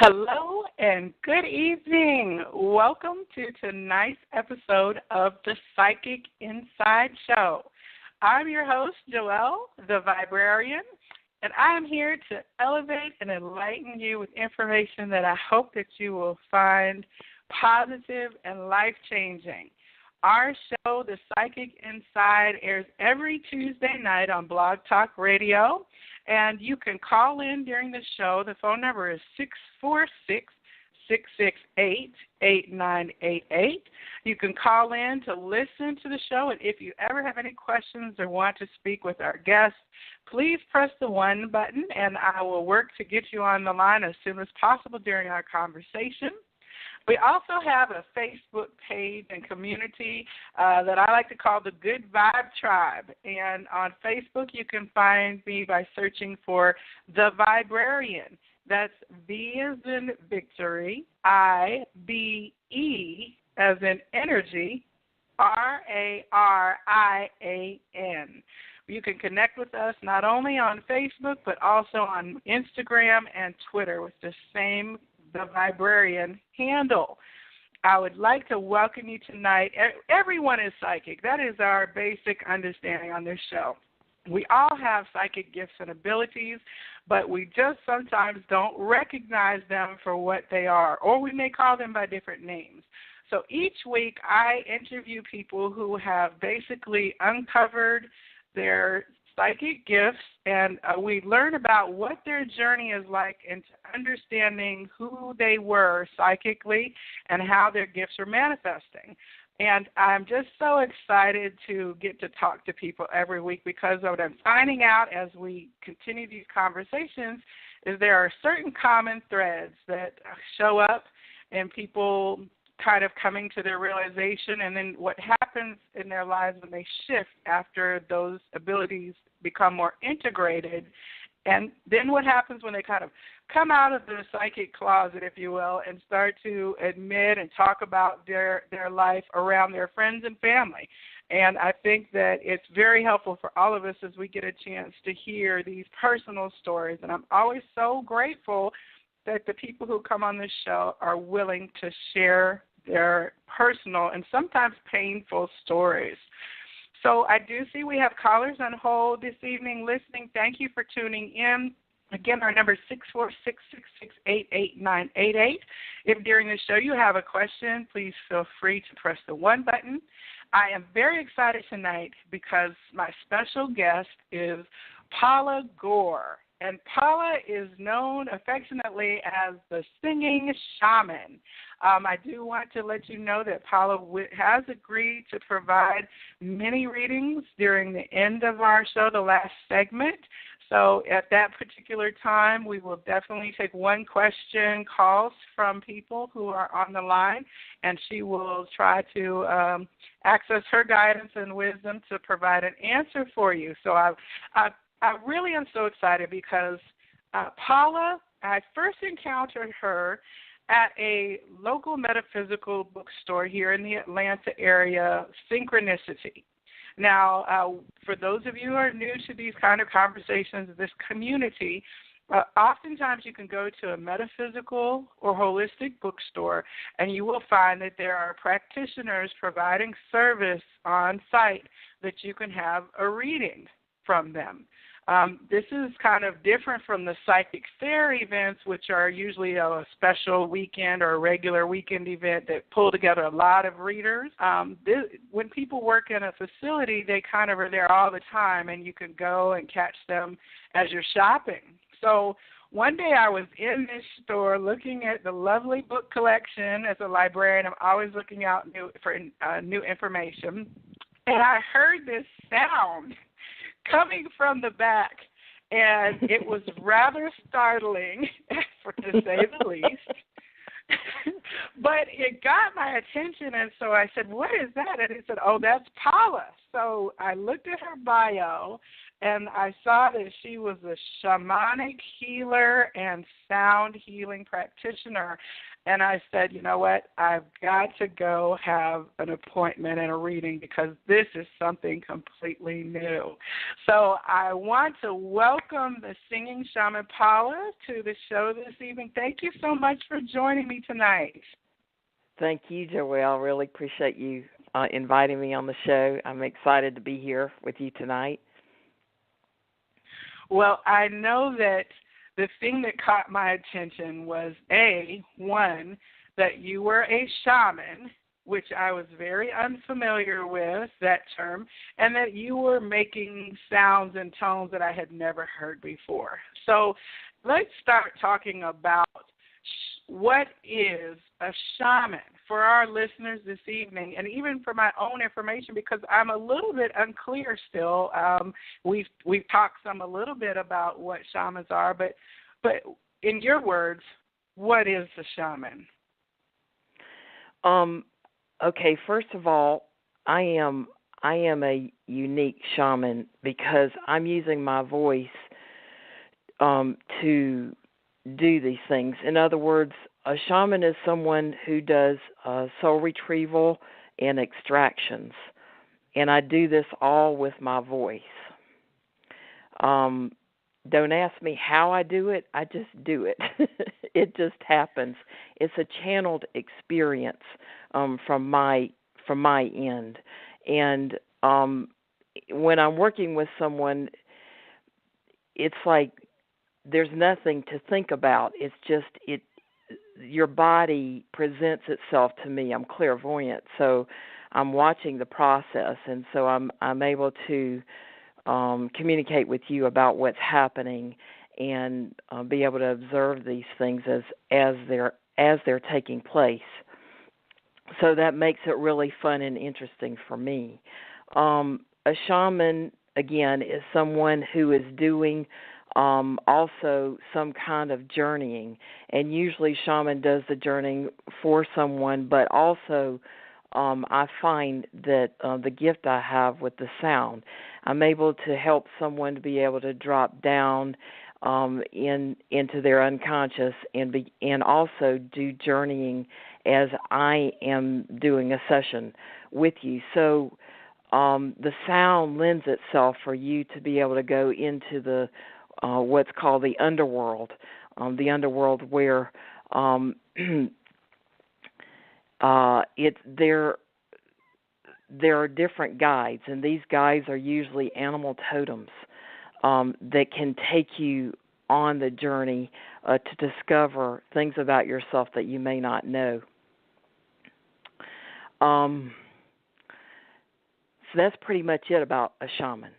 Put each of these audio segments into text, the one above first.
Hello and good evening. Welcome to tonight's episode of the Psychic Inside Show. I'm your host, Joelle, the Viberarian, and I am here to elevate and enlighten you with information that I hope that you will find positive and life-changing. Our show, The Psychic Inside, airs every Tuesday night on Blog Talk Radio, and you can call in during the show. The phone number is 646-668-8988. You can call in to listen to the show, and if you ever have any questions or want to speak with our guests, please press the 1 button, and I will work to get you on the line as soon as possible during our conversation. We also have a Facebook page and community that I like to call the Good Vibe Tribe. And on Facebook, you can find me by searching for The Viberarian. That's V as in victory, I-B-E as in energy, R-A-R-I-A-N. You can connect with us not only on Facebook, but also on Instagram and Twitter with the same The Viberarian handle. I would like to welcome you tonight. Everyone is psychic. That is our basic understanding on this show. We all have psychic gifts and abilities, but we just sometimes don't recognize them for what they are, or we may call them by different names. So each week I interview people who have basically uncovered their psychic gifts, and we learn about what their journey is like into understanding who they were psychically and how their gifts are manifesting. And I'm just so excited to get to talk to people every week, because what I'm finding out as we continue these conversations is there are certain common threads that show up in people kind of coming to their realization, and then what happens in their lives when they shift after those abilities become more integrated, and then what happens when they kind of come out of the psychic closet, if you will, and start to admit and talk about their life around their friends and family. And I think that it's very helpful for all of us as we get a chance to hear these personal stories, and I'm always so grateful that the people who come on this show are willing to share their personal and sometimes painful stories. So I do see we have callers on hold this evening listening. Thank you for tuning in. Again, our number is 646-668-8988. If during the show you have a question, please feel free to press the 1 button. I am very excited tonight because my special guest is Paula Gore. And Paula is known affectionately as the Singing Shaman. I do want to let you know that Paula has agreed to provide mini readings during the end of our show, the last segment. So at that particular time, we will definitely take 1 question calls from people who are on the line, and she will try to access her guidance and wisdom to provide an answer for you. So I really am so excited because Paula, I first encountered her at a local metaphysical bookstore here in the Atlanta area, Synchronicity. Now, for those of you who are new to these kind of conversations, this community, oftentimes you can go to a metaphysical or holistic bookstore, and you will find that there are practitioners providing service on site that you can have a reading from them. This is kind of different from the psychic fair events, which are usually a special weekend or a regular weekend event that pull together a lot of readers. When people work in a facility, they kind of are there all the time, and you can go and catch them as you're shopping. So one day I was in this store looking at the lovely book collection. As a librarian, I'm always looking out for new information, and I heard this sound coming from the back, and it was rather startling, to say the least. But it got my attention, and so I said, "What is that?" And he said, "Oh, that's Paula." So I looked at her bio, and I saw that she was a shamanic healer and sound healing practitioner. And I said, you know what, I've got to go have an appointment and a reading because this is something completely new. So I want to welcome the singing shaman Paula to the show this evening. Thank you so much for joining me tonight. Thank you, Joelle. I really appreciate you inviting me on the show. I'm excited to be here with you tonight. Well, I know that the thing that caught my attention was, one, that you were a shaman, which I was very unfamiliar with, that term, and that you were making sounds and tones that I had never heard before. So let's start talking about what is a shaman for our listeners this evening, and even for my own information, because I'm a little bit unclear still. We've talked a little bit about what shamans are, but in your words, what is a shaman? Okay, first of all, I am a unique shaman because I'm using my voice to do these things. In other words, a shaman is someone who does soul retrieval and extractions, and I do this all with my voice. Don't ask me how I do it. I just do it. It just happens. It's a channeled experience from my end, and when I'm working with someone, it's like there's nothing to think about. It's just your body presents itself to me. I'm clairvoyant, so I'm watching the process, and so I'm able to communicate with you about what's happening and be able to observe these things as they're taking place. So that makes it really fun and interesting for me. A shaman, again, is someone who is doing also some kind of journeying, and usually shaman does the journeying for someone, but also I find that the gift I have with the sound, I'm able to help someone to be able to drop down into their unconscious and also do journeying as I am doing a session with you. So the sound lends itself for you to be able to go into the what's called the underworld where there are different guides, and these guides are usually animal totems that can take you on the journey to discover things about yourself that you may not know. So that's pretty much it about a shaman.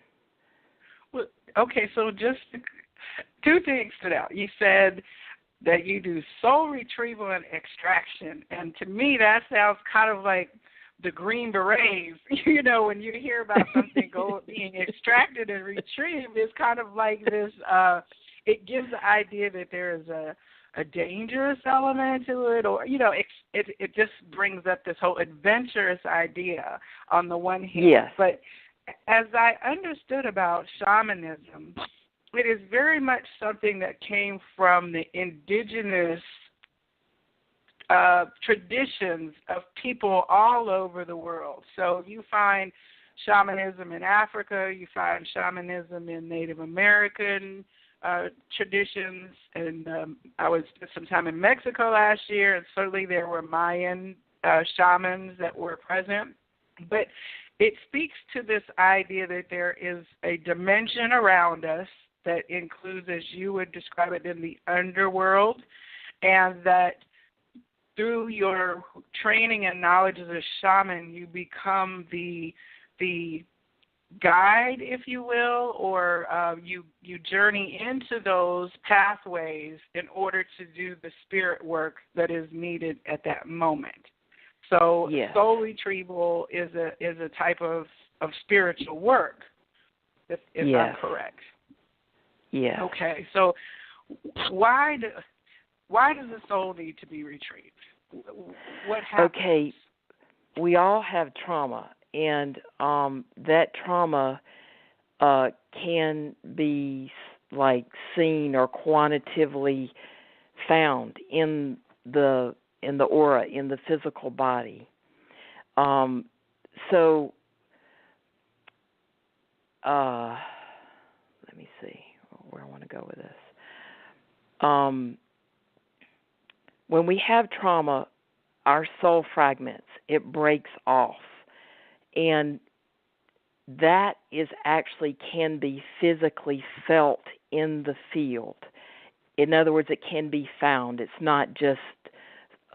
Well, okay, so just two things stood out. You said that you do soul retrieval and extraction, and to me that sounds kind of like the Green Berets. You know, when you hear about something being extracted and retrieved, it's kind of like this, it gives the idea that there is a dangerous element to it, or, you know, it just brings up this whole adventurous idea on the one hand. Yes. But as I understood about shamanism, it is very much something that came from the indigenous traditions of people all over the world. So you find shamanism in Africa, you find shamanism in Native American traditions, and I was some time in Mexico last year, and certainly there were Mayan shamans that were present. But it speaks to this idea that there is a dimension around us that includes, as you would describe it, in the underworld, and that through your training and knowledge as a shaman, you become the guide, if you will, or you journey into those pathways in order to do the spirit work that is needed at that moment. So yes. Soul retrieval is a type of spiritual work, if yes. I'm correct. Yes. Okay, so why does the soul need to be retrieved? What happens? Okay, we all have trauma, and that trauma can be like seen or quantitatively found in the aura, in the physical body. So let me see where I want to go with this. When we have trauma, our soul fragments, it breaks off. And that is actually can be physically felt in the field. In other words, it can be found. It's not just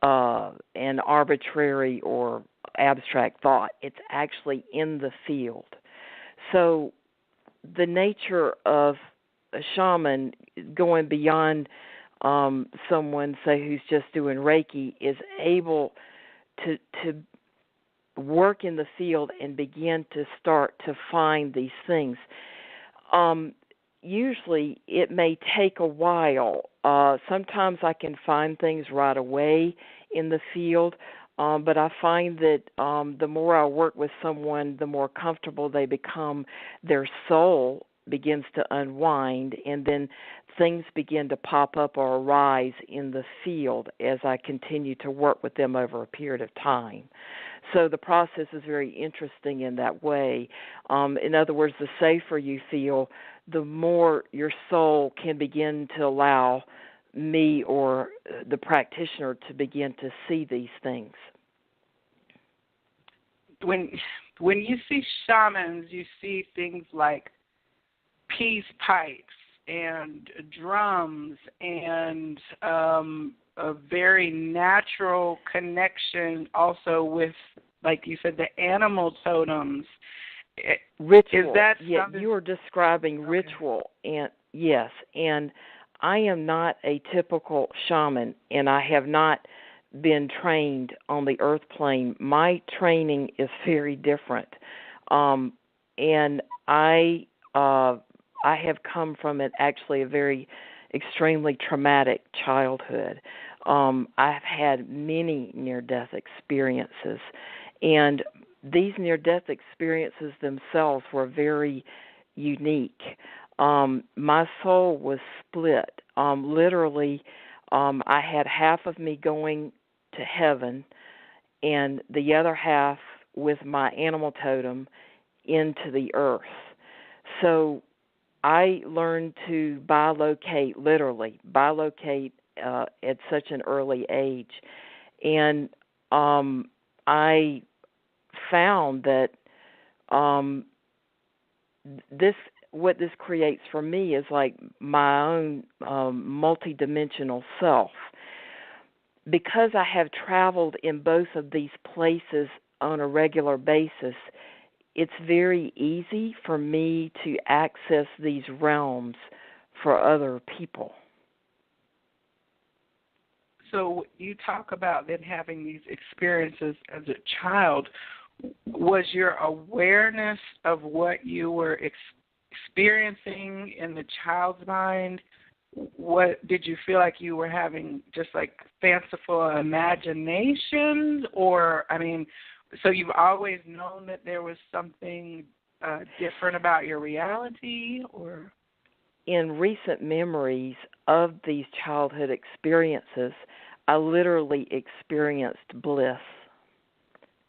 an arbitrary or abstract thought. It's actually in the field. So the nature of a shaman, going beyond someone, say, who's just doing Reiki, is able to work in the field and begin to start to find these things. Usually it may take a while. Sometimes I can find things right away in the field, but I find that the more I work with someone, the more comfortable they become. Their soul begins to unwind, and then things begin to pop up or arise in the field as I continue to work with them over a period of time. So the process is very interesting in that way. In other words, the safer you feel, the more your soul can begin to allow me or the practitioner to begin to see these things. When you see shamans, you see things like peace pipes and drums and a very natural connection also with, like you said, the animal totems. Ritual. Is that yeah, something? You are describing Okay. ritual, and yes, and I am not a typical shaman, and I have not been trained on the earth plane. My training is very different, and I have come from actually a very extremely traumatic childhood. I've had many near-death experiences, and these near-death experiences themselves were very unique. My soul was split. Literally, I had half of me going to heaven and the other half with my animal totem into the earth. So I learned to bilocate, literally, at such an early age. And I found that what this creates for me is like my own multidimensional self. Because I have traveled in both of these places on a regular basis, it's very easy for me to access these realms for other people. So you talk about then having these experiences as a child. Was your awareness of what you were experiencing in the child's mind, what did you feel like you were having, just like fanciful imaginations? Or, I mean, so you've always known that there was something different about your reality? Or in recent memories of these childhood experiences, I literally experienced bliss,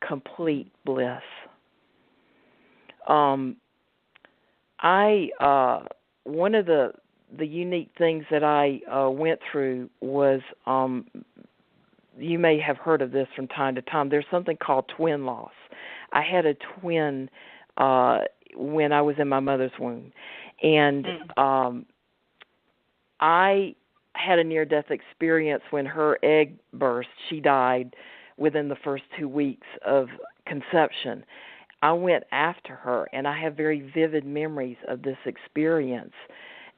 complete bliss. One of the unique things that I went through was, you may have heard of this from time to time, there's something called twin loss. I had a twin when I was in my mother's womb. And I had a near-death experience when her egg burst. She died within the first 2 weeks of conception. I went after her, and I have very vivid memories of this experience.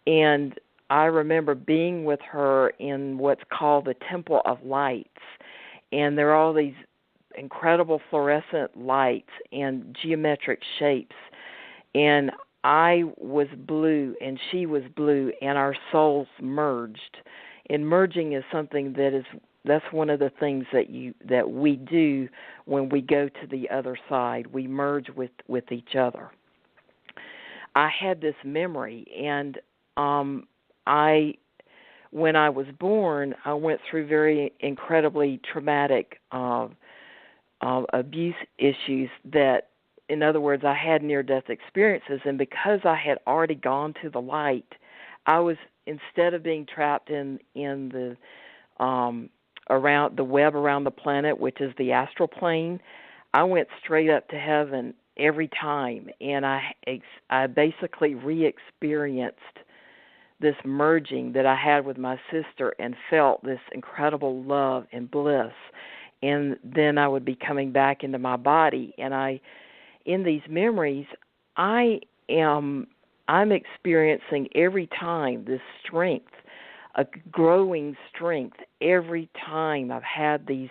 And I remember being with her in what's called the Temple of Lights. And there are all these incredible fluorescent lights and geometric shapes. And I was blue and she was blue, and our souls merged. And merging is something that's one of the things that we do when we go to the other side. We merge with each other. I had this memory, and I when I was born, I went through very incredibly traumatic abuse issues that, in other words, I had near-death experiences, and because I had already gone to the light, I was, instead of being trapped in the around the web around the planet, which is the astral plane, I went straight up to heaven every time, and I basically re-experienced this merging that I had with my sister and felt this incredible love and bliss. And then I would be coming back into my body, and in these memories, I'm experiencing every time this strength, a growing strength every time I've had these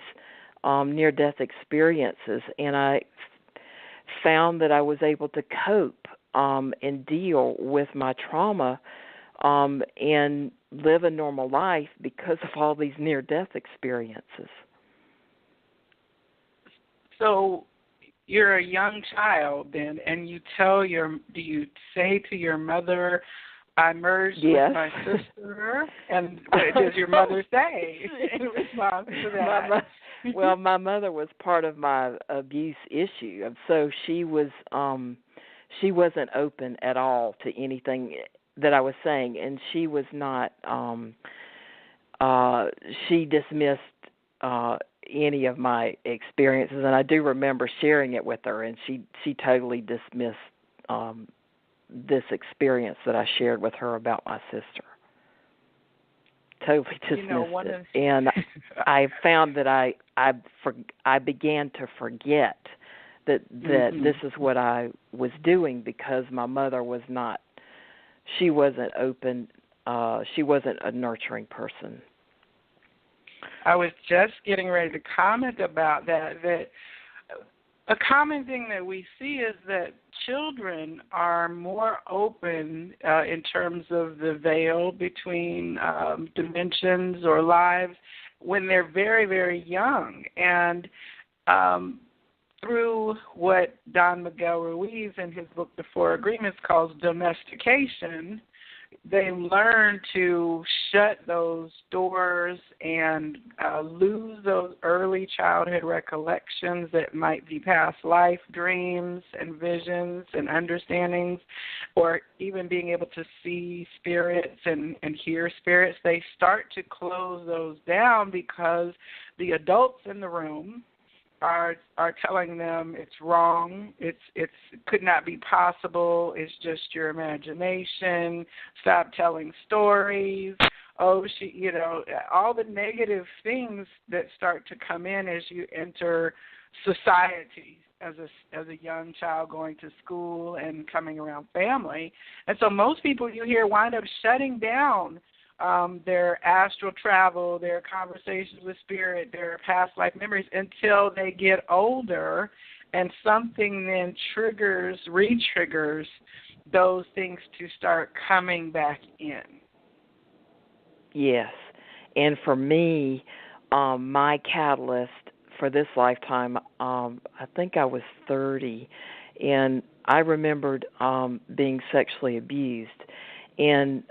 near-death experiences, and I found that I was able to cope and deal with my trauma and live a normal life because of all these near-death experiences. So you're a young child then, and do you say to your mother, I merged yes. with my sister? And what does your mother say in response to that? Well, my mother was part of my abuse issue, and so she wasn't open at all to anything that I was saying, and she was not. She dismissed any of my experiences, and I do remember sharing it with her, and she totally dismissed this experience that I shared with her about my sister. Totally dismissed it. And I found that I began to forget that this is what I was doing because my mother was not. She wasn't open. She wasn't a nurturing person. I was just getting ready to comment about that a common thing that we see is that children are more open in terms of the veil between dimensions or lives when they're very, very young. And through what Don Miguel Ruiz in his book, The Four Agreements, calls domestication, they learn to shut those doors and lose those early childhood recollections that might be past life dreams and visions and understandings, or even being able to see spirits and hear spirits. They start to close those down because the adults in the room are telling them it's wrong, it could not be possible, it's just your imagination, stop telling stories, all the negative things that start to come in as you enter society as a young child going to school and coming around family. And so most people you hear wind up shutting down their astral travel, their conversations with spirit, their past life memories until they get older, and something then re-triggers those things to start coming back in. Yes. And for me, my catalyst for this lifetime, I think I was 30, and I remembered being sexually abused. And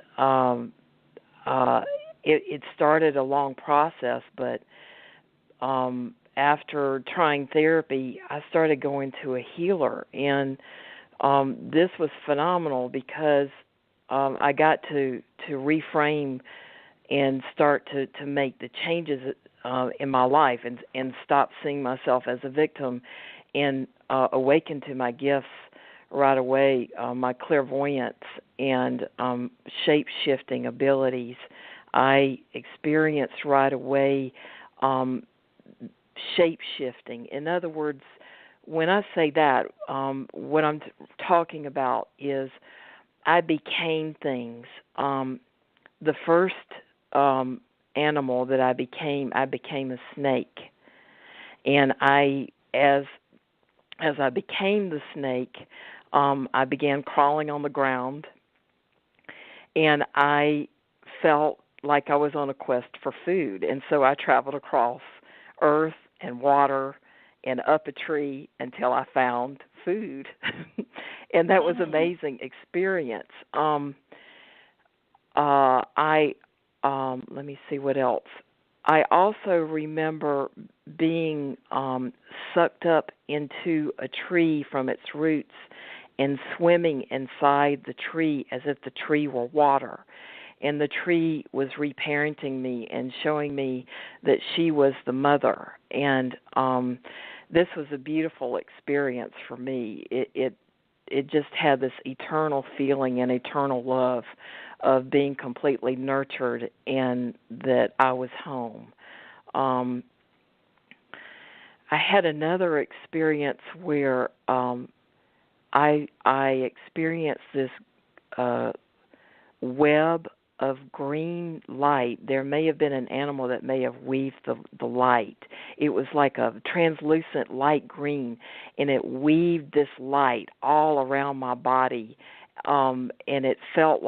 it started a long process, but after trying therapy, I started going to a healer, and this was phenomenal because I got to reframe and start to make the changes in my life and stop seeing myself as a victim and awaken to my gifts right away, my clairvoyance and shape-shifting abilities. I experienced right away shape-shifting. In other words, when I say that, what I'm talking about is I became things. The first animal that I became a snake. And as I became the snake, I began crawling on the ground, and I felt like I was on a quest for food. And so I traveled across earth and water and up a tree until I found food. And that was amazing experience. I let me see what else. I also remember being sucked up into a tree from its roots and swimming inside the tree as if the tree were water. And the tree was reparenting me and showing me that she was the mother. And this was a beautiful experience for me. It just had this eternal feeling and eternal love of being completely nurtured and that I was home. I had another experience where I experienced this web of green light. There may have been an animal that may have weaved the light. It was like a translucent light green, and it weaved this light all around my body, and it felt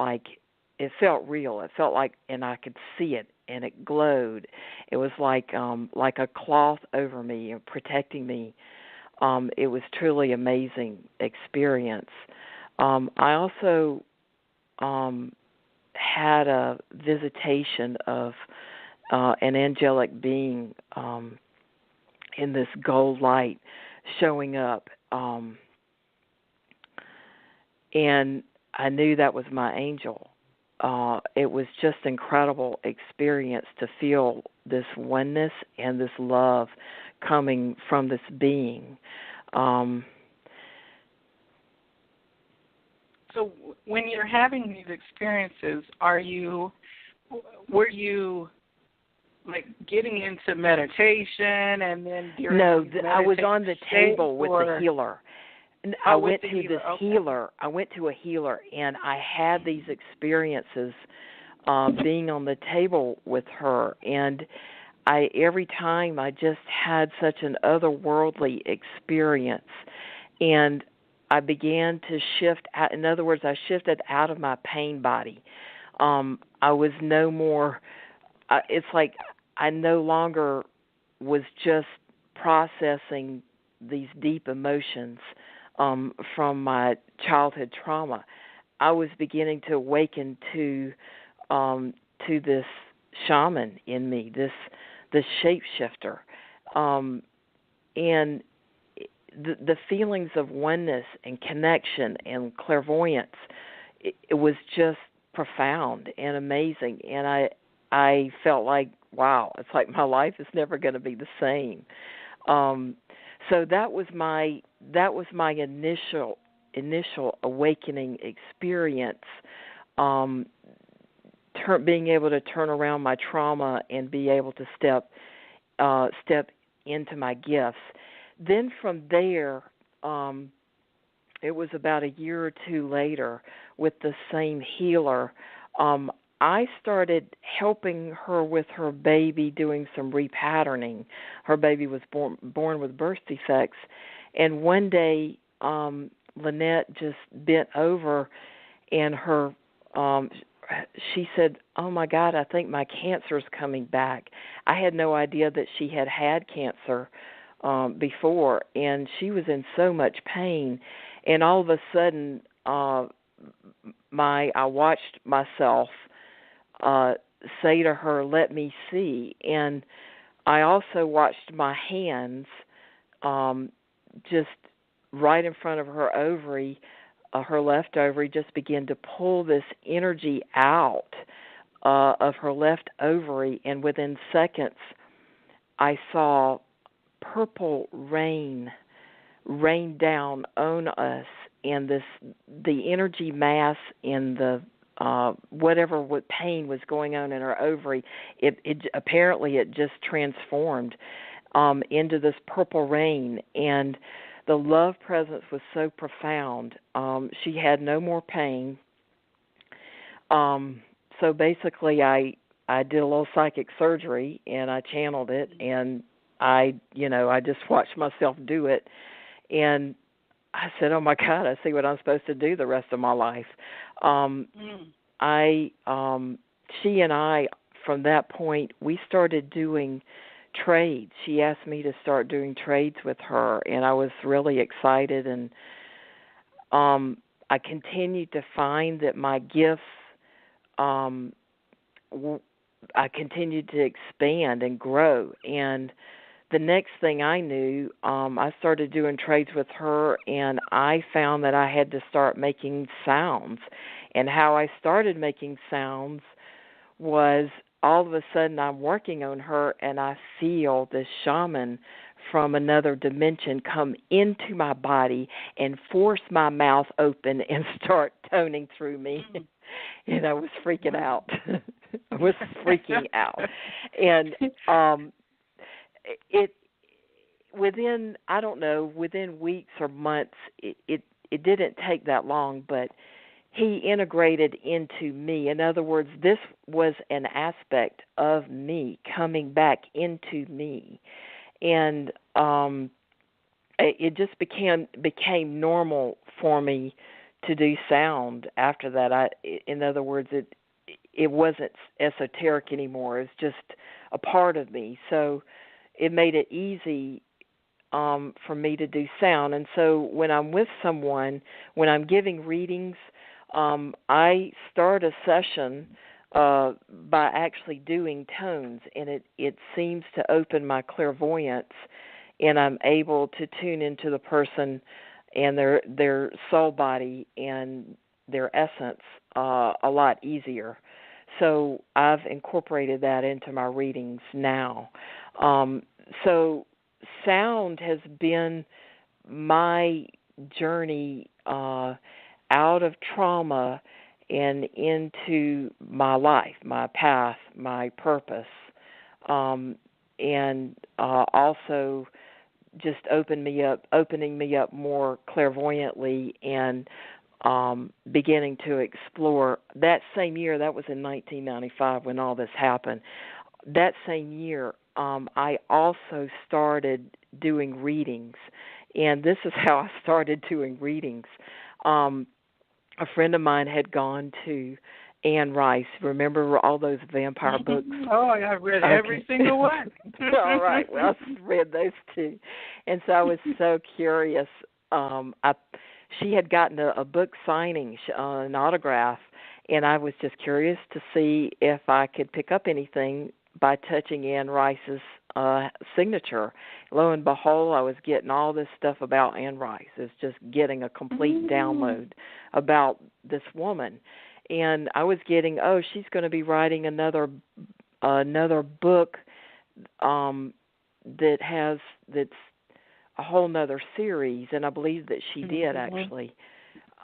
real. It felt like, and I could see it, and it glowed. It was like a cloth over me and protecting me. It was truly amazing experience. I also had a visitation of an angelic being in this gold light showing up, and I knew that was my angel. It was just incredible experience to feel this oneness and this love coming from this being. So when you're having these experiences, were you like getting into meditation and then during No, I was on the table with the healer. I went to this healer. I went to a healer, and I had these experiences being on the table with her, and every time I just had such an otherworldly experience, and I began to shift out. In other words, I shifted out of my pain body. I was no more. It's like I no longer was just processing these deep emotions from my childhood trauma. I was beginning to awaken to this shaman in me, this shapeshifter, and the feelings of oneness and connection and clairvoyance. It was just profound and amazing, and I felt like, wow, it's like my life is never going to be the same. So that was my initial awakening experience, being able to turn around my trauma and be able to step into my gifts. Then from there, it was about a year or two later with the same healer. I started helping her with her baby, doing some repatterning. Her baby was born with birth defects. And one day, Lynette just bent over and she said, "Oh, my God, I think my cancer's coming back." I had no idea that she had cancer before, and she was in so much pain. And all of a sudden, I watched myself say to her, "Let me see." And I also watched my hands just right in front of her ovary, her left ovary, just begin to pull this energy out of her left ovary. And within seconds, I saw purple rain down on us, and the energy mass in the whatever pain was going on in her ovary, it apparently it just transformed into this purple rain, and the love presence was so profound. She had no more pain. So basically, I did a little psychic surgery, and I channeled it, and I just watched myself do it, and I said, "Oh my God, I see what I'm supposed to do the rest of my life." She and I, from that point, we started doing trades. She asked me to start doing trades with her, and I was really excited, and I continued to find that my gifts, um, I continued to expand and grow. And the next thing I knew, I started doing trades with her, and I found that I had to start making sounds. And how I started making sounds was all of a sudden I'm working on her, and I feel this shaman from another dimension come into my body and force my mouth open and start toning through me. And I was freaking out. I was freaking out. And it within, I don't know, within weeks or months, it didn't take that long, but he integrated into me. In other words, this was an aspect of me coming back into me. And it just became normal for me to do sound after that. In other words, it wasn't esoteric anymore. It's just a part of me. So it made it easy for me to do sound. And so when I'm with someone, when I'm giving readings, I start a session by actually doing tones, and it seems to open my clairvoyance, and I'm able to tune into the person and their soul body and their essence a lot easier. So I've incorporated that into my readings now. So sound has been my journey out of trauma and into my life, my path, my purpose, and also just opening me up more clairvoyantly and beginning to explore. That same year, that was in 1995 when all this happened, that same year, I also started doing readings, and this is how I started doing readings. A friend of mine had gone to Anne Rice. Remember all those vampire books? Oh, I've read every single one. All right. Well, I read those too. And so I was so curious. She had gotten a book signing, an autograph, and I was just curious to see if I could pick up anything by touching Anne Rice's signature. Lo and behold, I was getting all this stuff about Anne Rice. It's just getting a complete download about this woman. And I was getting, she's going to be writing another book that's a whole nother series, and I believe that she did actually.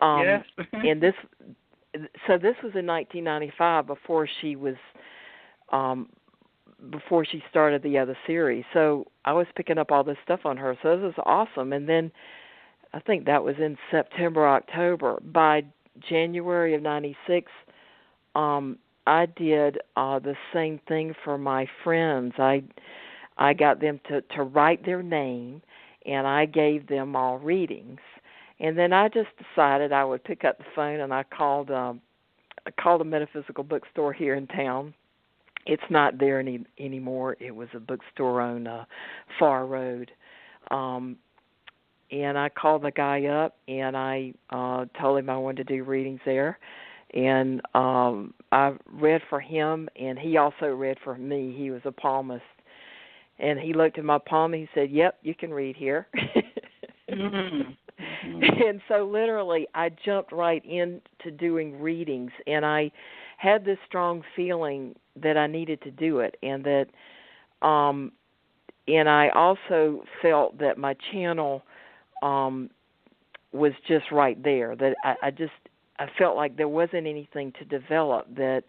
Yes. And this was in 1995 before she started the other series. So I was picking up all this stuff on her. So this was awesome. And then I think that was in September, October. By January of 96, I did the same thing for my friends. I got them to write their name, and I gave them all readings. And then I just decided I would pick up the phone, and I called a metaphysical bookstore here in town. It's not there anymore. It was a bookstore on Far Road. And I called the guy up, and I told him I wanted to do readings there. And I read for him, and he also read for me. He was a palmist. And he looked at my palm, and he said, "Yep, you can read here." And so literally I jumped right into doing readings, and I had this strong feeling that I needed to do it, and that and I also felt that my channel was just right there, that I felt like there wasn't anything to develop, that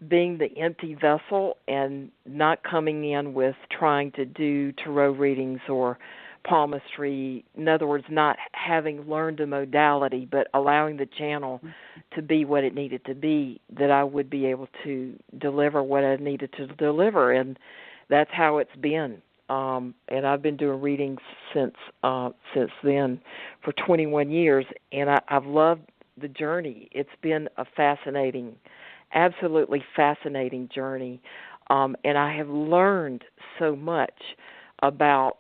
being the empty vessel and not coming in with trying to do tarot readings or palmistry, in other words, not having learned a modality, but allowing the channel to be what it needed to be, that I would be able to deliver what I needed to deliver. And that's how it's been. And I've been doing readings since then for 21 years, and I've loved the journey. It's been a fascinating, absolutely fascinating journey, and I have learned so much about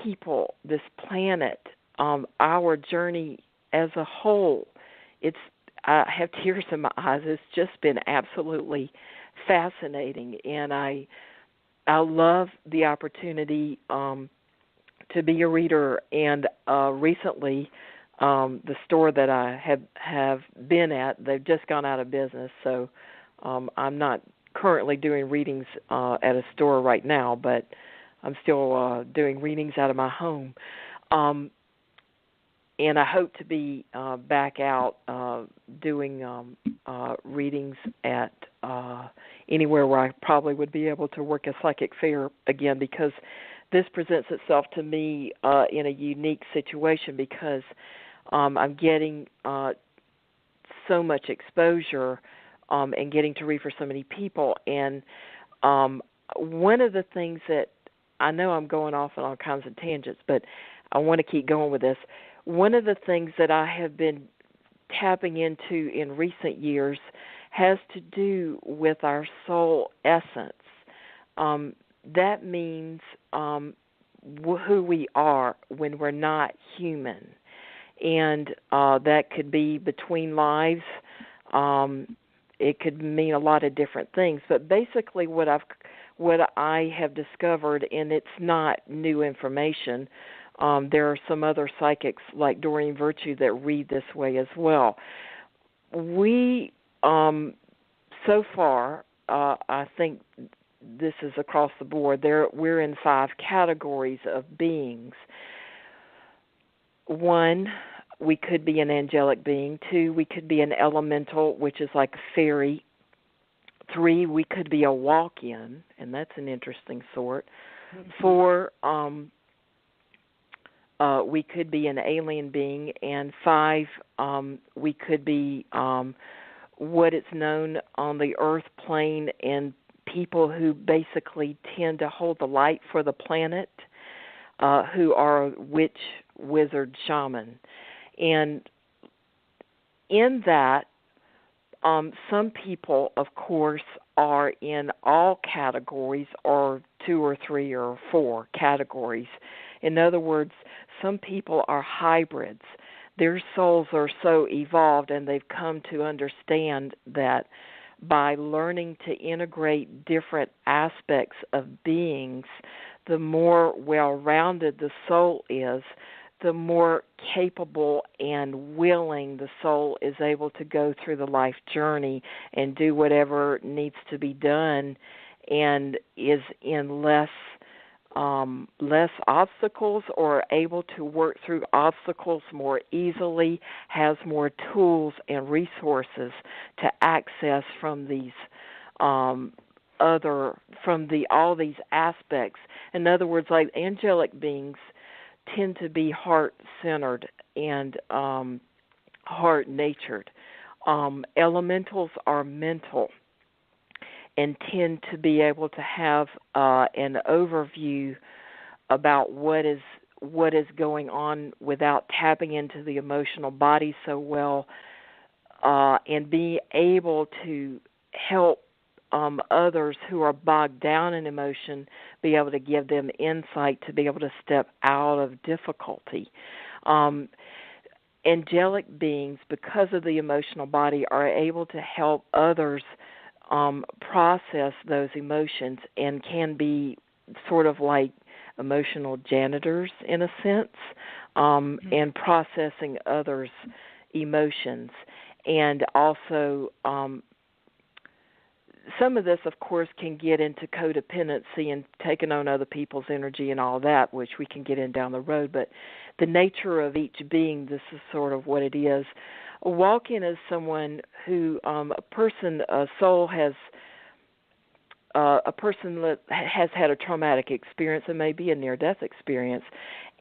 people, this planet, our journey as a whole, I have tears in my eyes. It's just been absolutely fascinating, and I love the opportunity to be a reader. And recently, the store that I have been at, they've just gone out of business, so I'm not currently doing readings at a store right now, but I'm still doing readings out of my home. And I hope to be back out doing readings at anywhere where I probably would be able to work a psychic fair again, because this presents itself to me in a unique situation, because I'm getting so much exposure and getting to read for so many people. And one of the things that I know I'm going off on all kinds of tangents, but I want to keep going with this. One of the things that I have been tapping into in recent years has to do with our soul essence. That means who we are when we're not human. And that could be between lives. It could mean a lot of different things. But basically what I have discovered, and it's not new information, there are some other psychics like Doreen Virtue that read this way as well. We, so far, I think this is across the board, we're in 5 categories of beings. 1, we could be an angelic being. 2, we could be an elemental, which is like a fairy. 3, we could be a walk-in, and that's an interesting sort. 4, we could be an alien being. And 5, we could be what is known on the earth plane, and people who basically tend to hold the light for the planet, who are witch, wizard, shaman. And in that, some people, of course, are in all categories, or 2 or 3 or 4 categories. In other words, some people are hybrids. Their souls are so evolved, and they've come to understand that by learning to integrate different aspects of beings, the more well-rounded the soul is, the more capable and willing the soul is able to go through the life journey and do whatever needs to be done, and is in less obstacles, or able to work through obstacles more easily, has more tools and resources to access from these all these aspects. In other words, like angelic beings tend to be heart-centered and heart-natured. Elementals are mental and tend to be able to have an overview about what is going on without tapping into the emotional body so well, and be able to help others who are bogged down in emotion, be able to give them insight to be able to step out of difficulty. Angelic beings, because of the emotional body, are able to help others process those emotions, and can be sort of like emotional janitors in a sense, and processing others' emotions. And also, some of this, of course, can get into codependency and taking on other people's energy and all that, which we can get in down the road. But the nature of each being, this is sort of what it is. A walk-in is someone who, a soul has, a person that has had a traumatic experience, and maybe a near-death experience,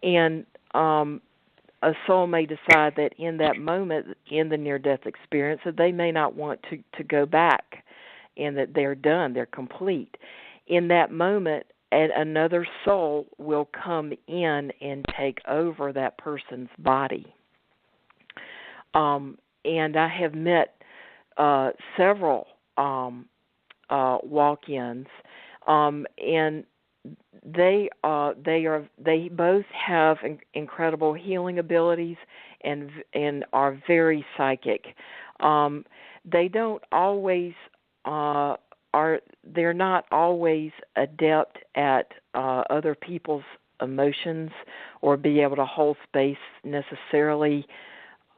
and a soul may decide that in that moment, in the near-death experience, that they may not want to go back, and that they're done, they're complete. In that moment, another soul will come in and take over that person's body. And I have met several walk-ins, and they both have incredible healing abilities and are very psychic. They don't always they're not always adept at other people's emotions or be able to hold space necessarily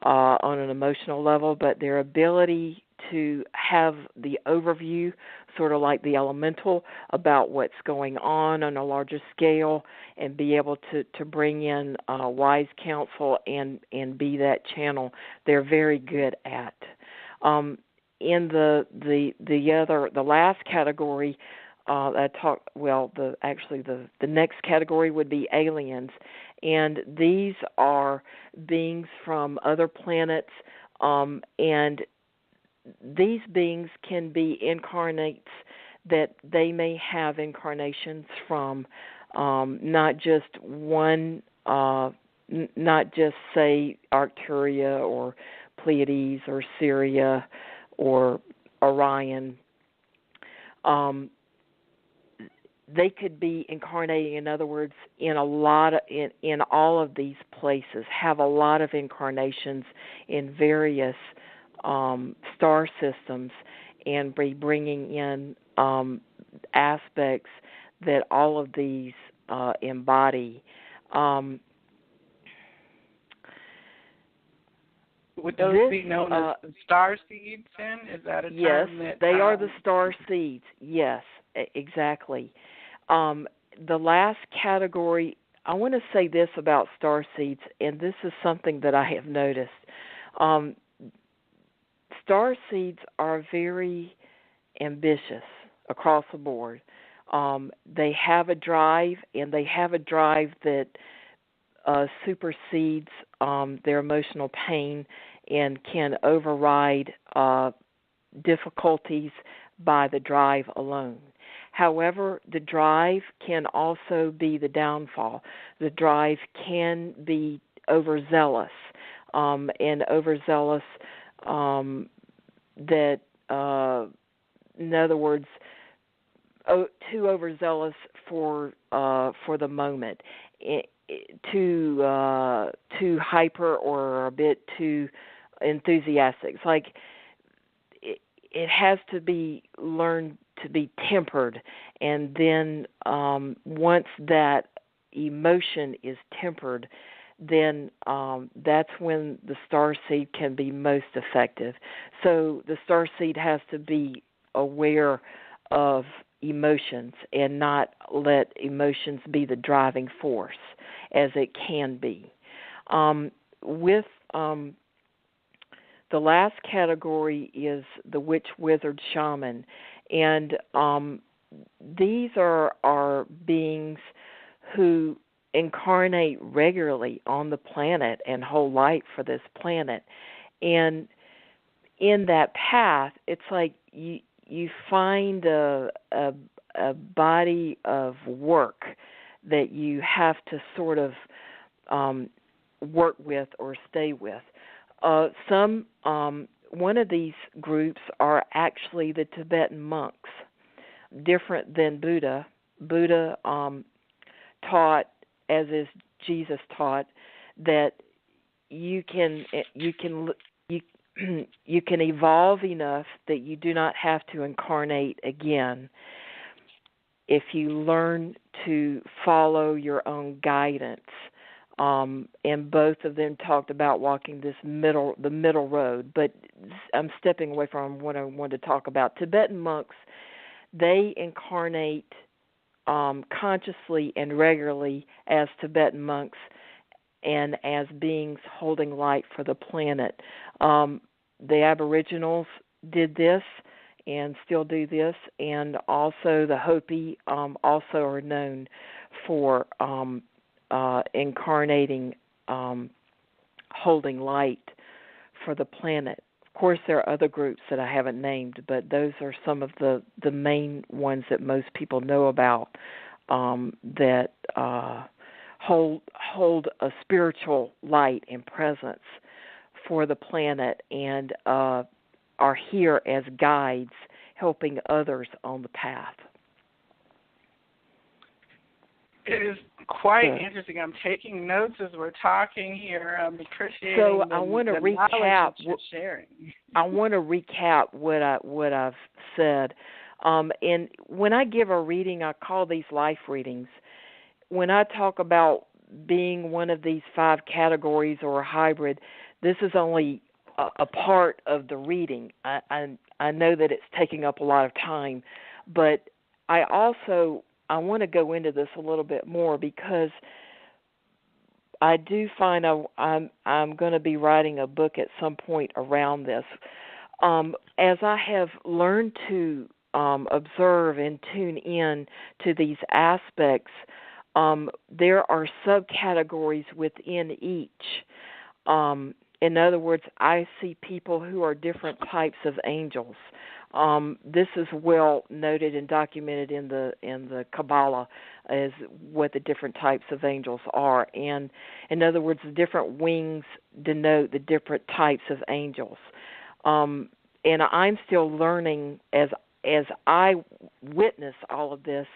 on an emotional level, but their ability to have the overview, sort of like the elemental, about what's going on a larger scale and be able to bring in wise counsel and be that channel, they're very good at. In the last category, the next category would be aliens, and these are beings from other planets, and these beings can be incarnates that they may have incarnations from, not just one, not just say Arcturus or Pleiades or Syria or Orion. They could be incarnating, in other words, in all of these places, have a lot of incarnations in various star systems, and be bringing in aspects that all of these embody. Would those be known as the star seeds then? Is that a term? Yes, that, they are the star seeds. Yes, exactly. The last category, I want to say this about star seeds, and this is something that I have noticed. Star seeds are very ambitious across the board. They have a drive, and they have a drive that supersedes their emotional pain and can override difficulties by the drive alone. However, the drive can also be the downfall. The drive can be overzealous, and overzealous that, in other words, too overzealous for the moment, too hyper or a bit too enthusiastic. It's like it has to be learned to be tempered, and then once that emotion is tempered, then that's when the starseed can be most effective. So the starseed has to be aware of emotions and not let emotions be the driving force, as it can be. With the last category is the witch, wizard, shaman, and these are beings who incarnate regularly on the planet and hold light for this planet. And in that path, it's like you find a body of work that you have to sort of work with or stay with. One of these groups are actually the Tibetan monks, different than Buddha. Buddha taught, as is Jesus taught, that you can evolve enough that you do not have to incarnate again if you learn to follow your own guidance. And both of them talked about walking the middle road. But I'm stepping away from what I wanted to talk about. Tibetan monks, they incarnate consciously and regularly as Tibetan monks and as beings holding light for the planet. The Aboriginals did this and still do this, and also the Hopi also are known for incarnating, holding light for the planet. Of course, there are other groups that I haven't named, but those are some of the main ones that most people know about that hold a spiritual light and presence for the planet and are here as guides, helping others on the path. It is quite So, interesting. I'm taking notes as we're talking here. I'm appreciating so the, I want to the knowledge recap. that you're sharing. I want to recap what I've said. And when I give a reading, I call these life readings. When I talk about being one of these 5 categories or a hybrid, this is only a part of the reading. I know that it's taking up a lot of time, but I want to go into this a little bit more because I do find I'm going to be writing a book at some point around this. As I have learned to observe and tune in to these aspects, there are subcategories within each. In other words, I see people who are different types of angels. This is well noted and documented in the Kabbalah as what the different types of angels are. And in other words, the different wings denote the different types of angels. And I'm still learning as I witness all of this,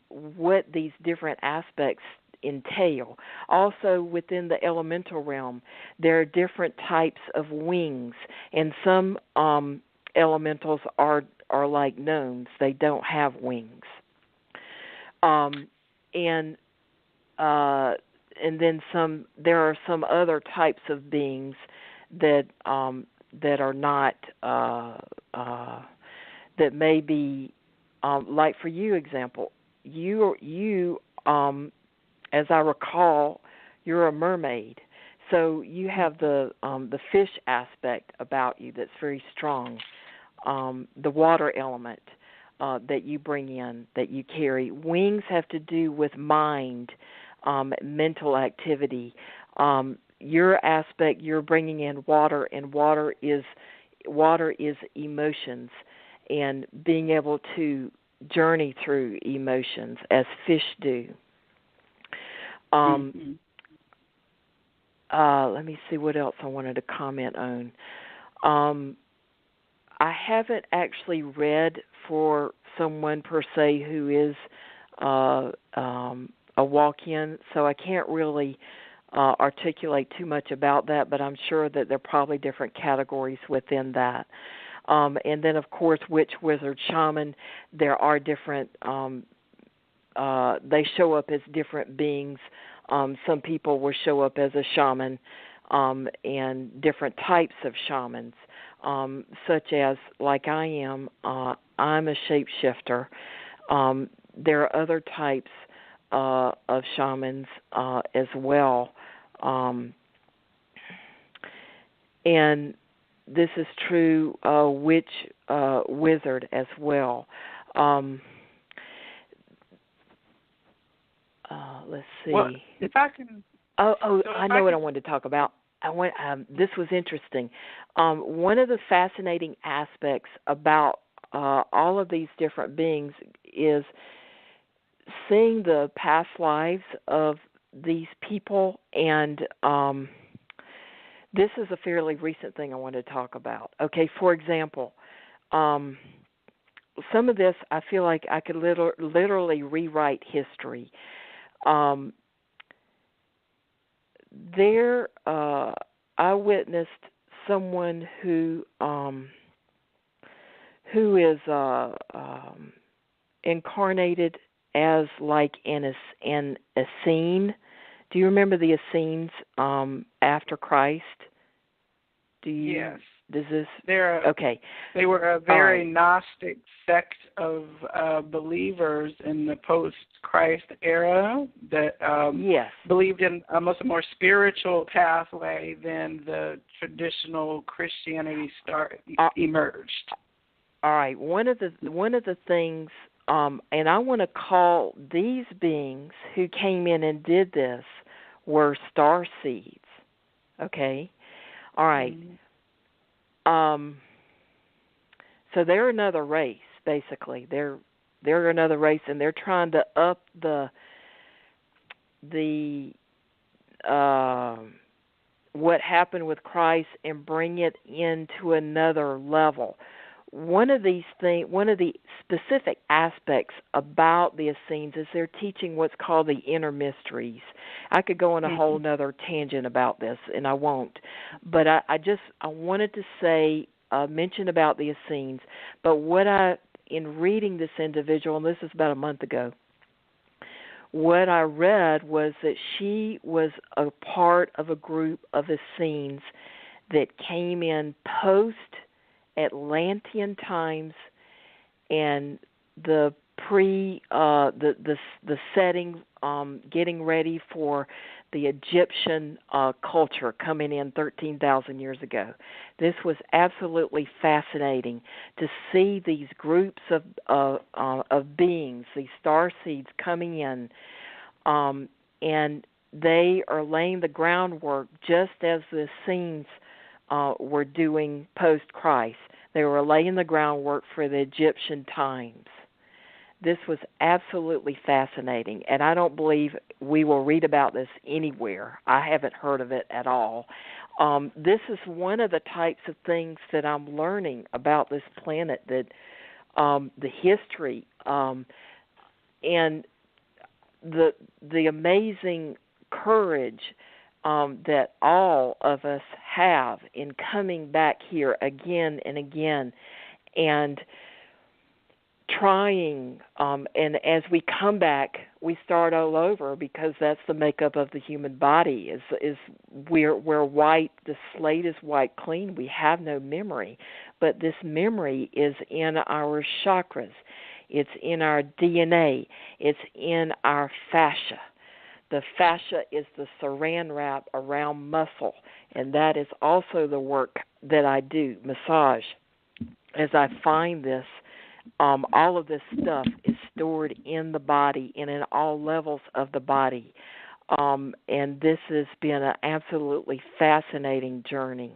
what these different aspects entail. Also, within the elemental realm, there are different types of wings, and some elementals are like gnomes; they don't have wings. And then some. There are some other types of beings that are not that may be like for you. Example, you as I recall, you're a mermaid, so you have the fish aspect about you that's very strong. The water element that you bring in, that you carry. Wings have to do with mind, mental activity. Your aspect, you're bringing in water, and water is emotions, and being able to journey through emotions as fish do. Let me see what else I wanted to comment on. I haven't actually read for someone per se who is a walk-in, so I can't really articulate too much about that, but I'm sure that there are probably different categories within that. And then, of course, witch, wizard, shaman, there are different, they show up as different beings. Some people will show up as a shaman and different types of shamans, such as, like I am, I'm a shapeshifter. There are other types of shamans as well. And this is true witch, wizard as well. Let's see. Well, if I can. So I know what I wanted to talk about. This was interesting. One of the fascinating aspects about all of these different beings is seeing the past lives of these people, and this is a fairly recent thing I want to talk about. Okay, for example, some of this I feel like I could literally rewrite history. I witnessed someone who is incarnated as like an Essene. Do you remember the Essenes after Christ? Do you? Yes. Does this? Okay. They were a very Gnostic sect of believers in the post-Christ era that believed in almost a more spiritual pathway than the traditional Christianity emerged. All right. One of the things, and I want to call these beings who came in and did this were star seeds. Okay. All right. So they're another race, basically. They're another race, and they're trying to up the what happened with Christ and bring it into another level. one of the specific aspects about the Essenes is they're teaching what's called the inner mysteries. I could go on a whole nother tangent about this, and I won't. But I wanted to say, mention about the Essenes. But in reading this individual, and this is about a month ago, what I read was that she was a part of a group of Essenes that came in post-Atlantean times, and the setting, getting ready for the Egyptian culture coming in 13,000 years ago. This was absolutely fascinating to see these groups of beings, these star seeds coming in, and they are laying the groundwork just as the Essenes were doing post-Christ. They were laying the groundwork for the Egyptian times. This was absolutely fascinating, and I don't believe we will read about this anywhere. I haven't heard of it at all. This is one of the types of things that I'm learning about this planet, that the history and the amazing courage that all of us have in coming back here again and again and trying, and as we come back, we start all over, because that's the makeup of the human body. Is we're white. The slate is wiped clean. We have no memory, but this memory is in our chakras. It's in our DNA. It's in our fascia. The fascia is the saran wrap around muscle, and that is also the work that I do, massage. As I find this, all of this stuff is stored in the body and in all levels of the body. And this has been an absolutely fascinating journey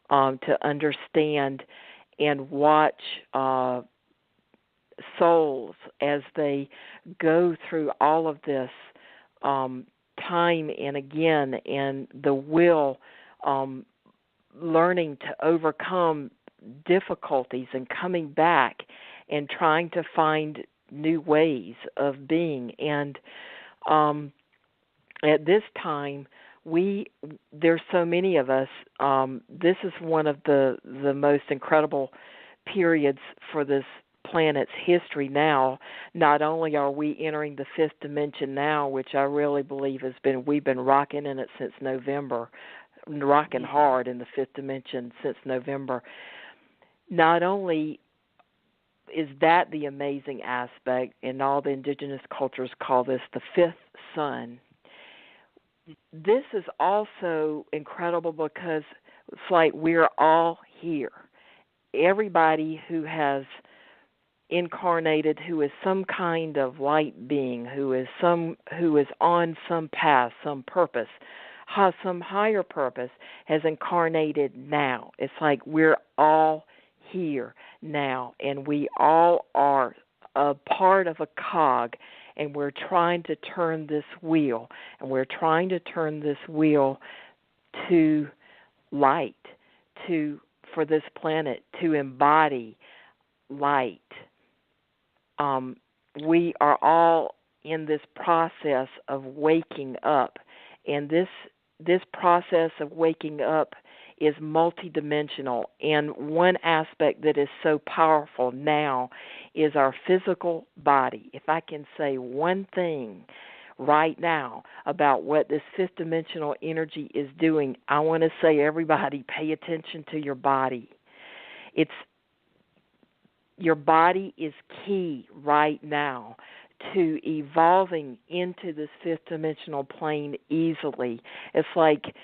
to understand and watch souls as they go through all of this time and again, and the will, learning to overcome difficulties and coming back and trying to find new ways of being. And at this time, there's so many of us. This is one of the most incredible periods for this planet's history now. Not only are we entering the fifth dimension now, which I really believe we've been rocking in it since November, rocking hard in the fifth dimension since November. Not only is that the amazing aspect, and all the indigenous cultures call this the fifth sun, this is also incredible because it's like we're all here. Everybody who has incarnated, who is some kind of light being, who is on some path, some purpose, has some higher purpose, has incarnated now. It's like we're all here now, and we all are a part of a cog, and we're trying to turn this wheel, to light, for this planet to embody light. We are all in this process of waking up, and this process of waking up is multidimensional. And one aspect that is so powerful now is our physical body. If I can say one thing right now about what this fifth dimensional energy is doing, I want to say, everybody, pay attention to your body. Your body is key right now to evolving into this fifth dimensional plane easily. It's like,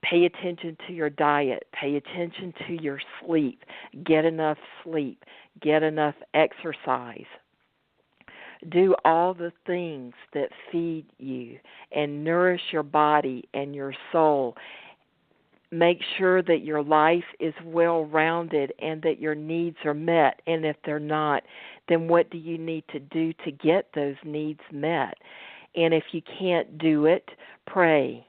pay attention to your diet, pay attention to your sleep, get enough sleep, get enough exercise. Do all the things that feed you and nourish your body and your soul. Make sure that your life is well-rounded and that your needs are met. And if they're not, then what do you need to do to get those needs met? And if you can't do it, pray,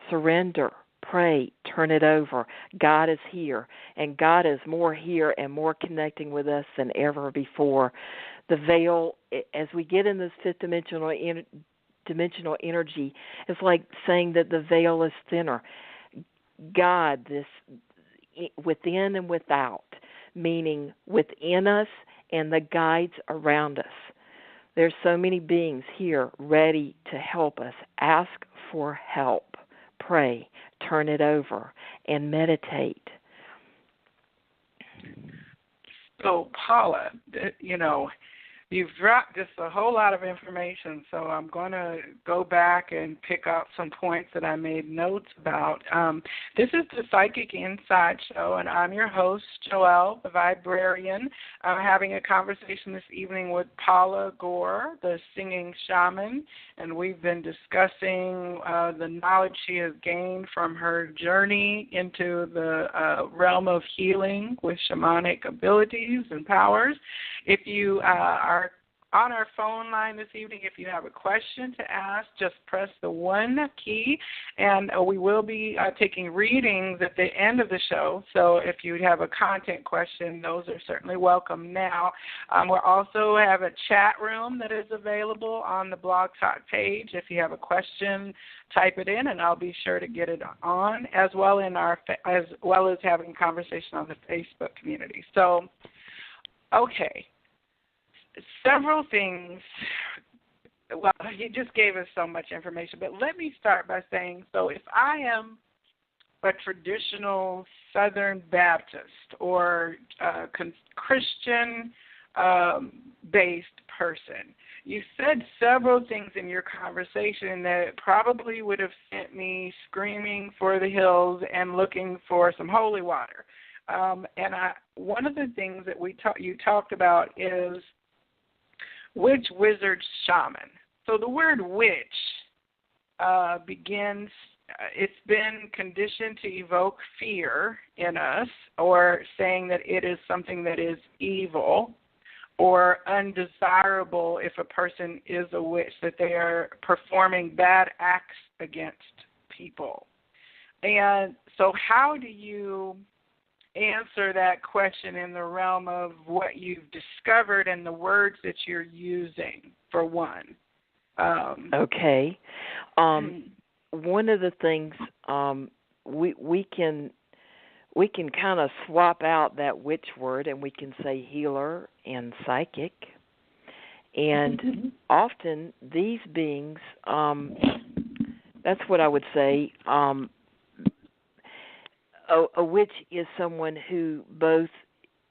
surrender, pray, turn it over. God is here, and God is more here and more connecting with us than ever before. The veil, as we get in this fifth dimensional energy, it's like saying that the veil is thinner. God, this within and without, meaning within us and the guides around us. There's so many beings here ready to help us. Ask for help. Pray, turn it over, and meditate. So, Paula, you've dropped just a whole lot of information, so I'm going to go back and pick out some points that I made notes about. This is the Psychic Inside Show, and I'm your host, Joelle, the Viberarian. I'm having a conversation this evening with Paula Gore, the singing shaman, and we've been discussing the knowledge she has gained from her journey into the realm of healing with shamanic abilities and powers. If you are on our phone line this evening, if you have a question to ask, just press the 1 key, and we will be taking readings at the end of the show. So if you have a content question, those are certainly welcome now. We also have a chat room that is available on the Blog Talk page. If you have a question, type it in, and I'll be sure to get it on, as well as having conversation on the Facebook community. So, okay. Several things. Well, you just gave us so much information, but let me start by saying, so if I am a traditional Southern Baptist or Christian-based person, you said several things in your conversation that probably would have sent me screaming for the hills and looking for some holy water. One of the things that you talked about is witch, wizard, shaman. So the word witch begins, it's been conditioned to evoke fear in us, or saying that it is something that is evil or undesirable if a person is a witch, that they are performing bad acts against people. And so how do you answer that question in the realm of what you've discovered and the words that you're using, for one? Okay. One of the things we can kind of swap out that witch word, and we can say healer and psychic. And often these beings, that's what I would say. A witch is someone who both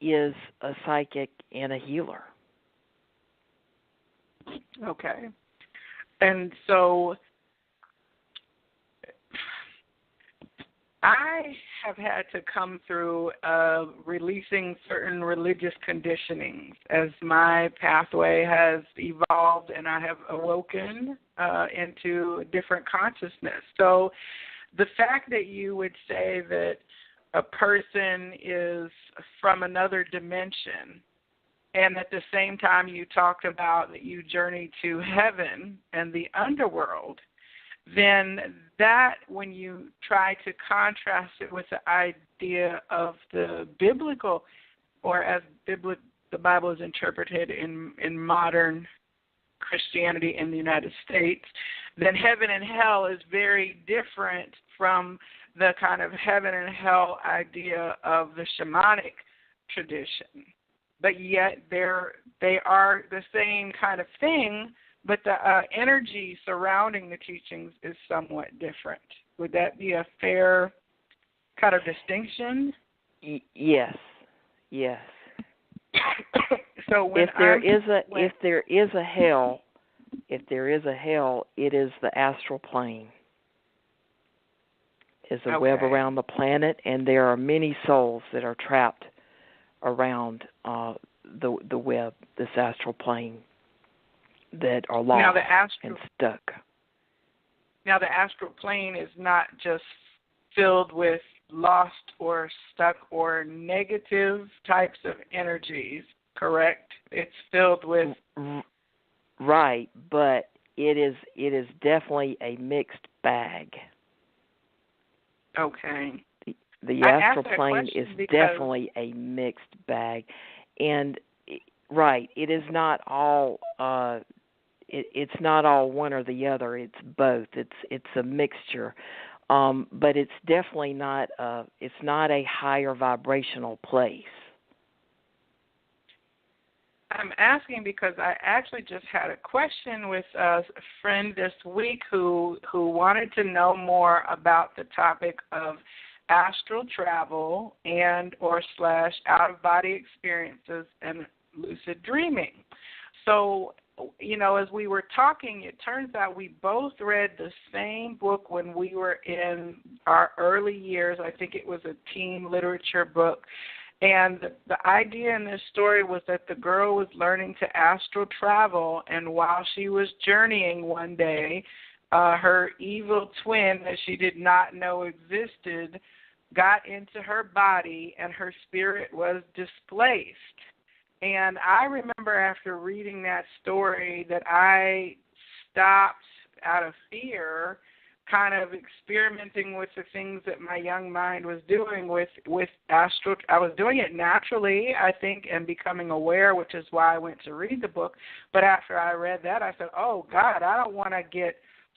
is a psychic and a healer. Okay. And so I have had to come through releasing certain religious conditionings as my pathway has evolved and I have awoken into a different consciousness. So the fact that you would say that a person is from another dimension, and at the same time you talked about that you journey to heaven and the underworld, then that, when you try to contrast it with the idea of the biblical, or as the Bible is interpreted in modern Christianity in the United States, then heaven and hell is very different from the kind of heaven and hell idea of the shamanic tradition. But yet they are the same kind of thing, but the energy surrounding the teachings is somewhat different. Would that be a fair kind of distinction? Yes. So if there is a hell, it is the astral plane. Is a web around the planet, and there are many souls that are trapped around the web, this astral plane, that are lost and stuck. Now, the astral plane is not just filled with lost or stuck or negative types of energies, correct? It's filled with... Right, but it is definitely a mixed bag. Okay. The I astral asked that plane question is because definitely a mixed bag, and right, it is not all. It's not all one or the other. It's both. It's a mixture, but it's definitely not. It's not a higher vibrational place. I'm asking because I actually just had a question with a friend this week who wanted to know more about the topic of astral travel and or slash out of body experiences and lucid dreaming. So, as we were talking, it turns out we both read the same book when we were in our early years. I think it was a teen literature book. And the idea in this story was that the girl was learning to astral travel, and while she was journeying one day, her evil twin that she did not know existed got into her body, and her spirit was displaced. And I remember after reading that story that I stopped out of fear, kind of experimenting with the things that my young mind was doing with astral. I was doing it naturally, I think, and becoming aware, which is why I went to read the book. But after I read that, I said, oh, God, I don't want to get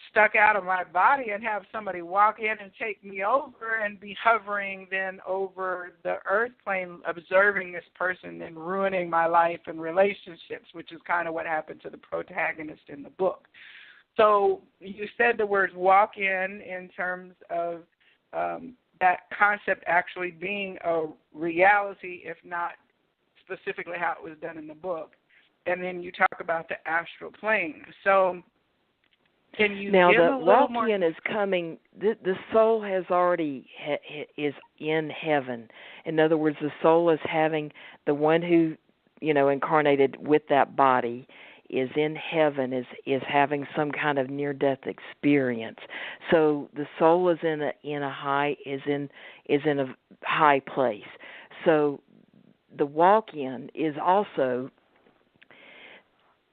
stuck out of my body and have somebody walk in and take me over and be hovering then over the earth plane observing this person and ruining my life and relationships, which is kind of what happened to the protagonist in the book. So you said the words walk in terms of that concept actually being a reality, if not specifically how it was done in the book. And then you talk about the astral plane. So can you now give the a little walk-in more? is coming. The soul has already is in heaven. In other words, the soul is having the one who incarnated with that body is in heaven, is having some kind of near-death experience. So the soul is in a high place. So the walk-in is also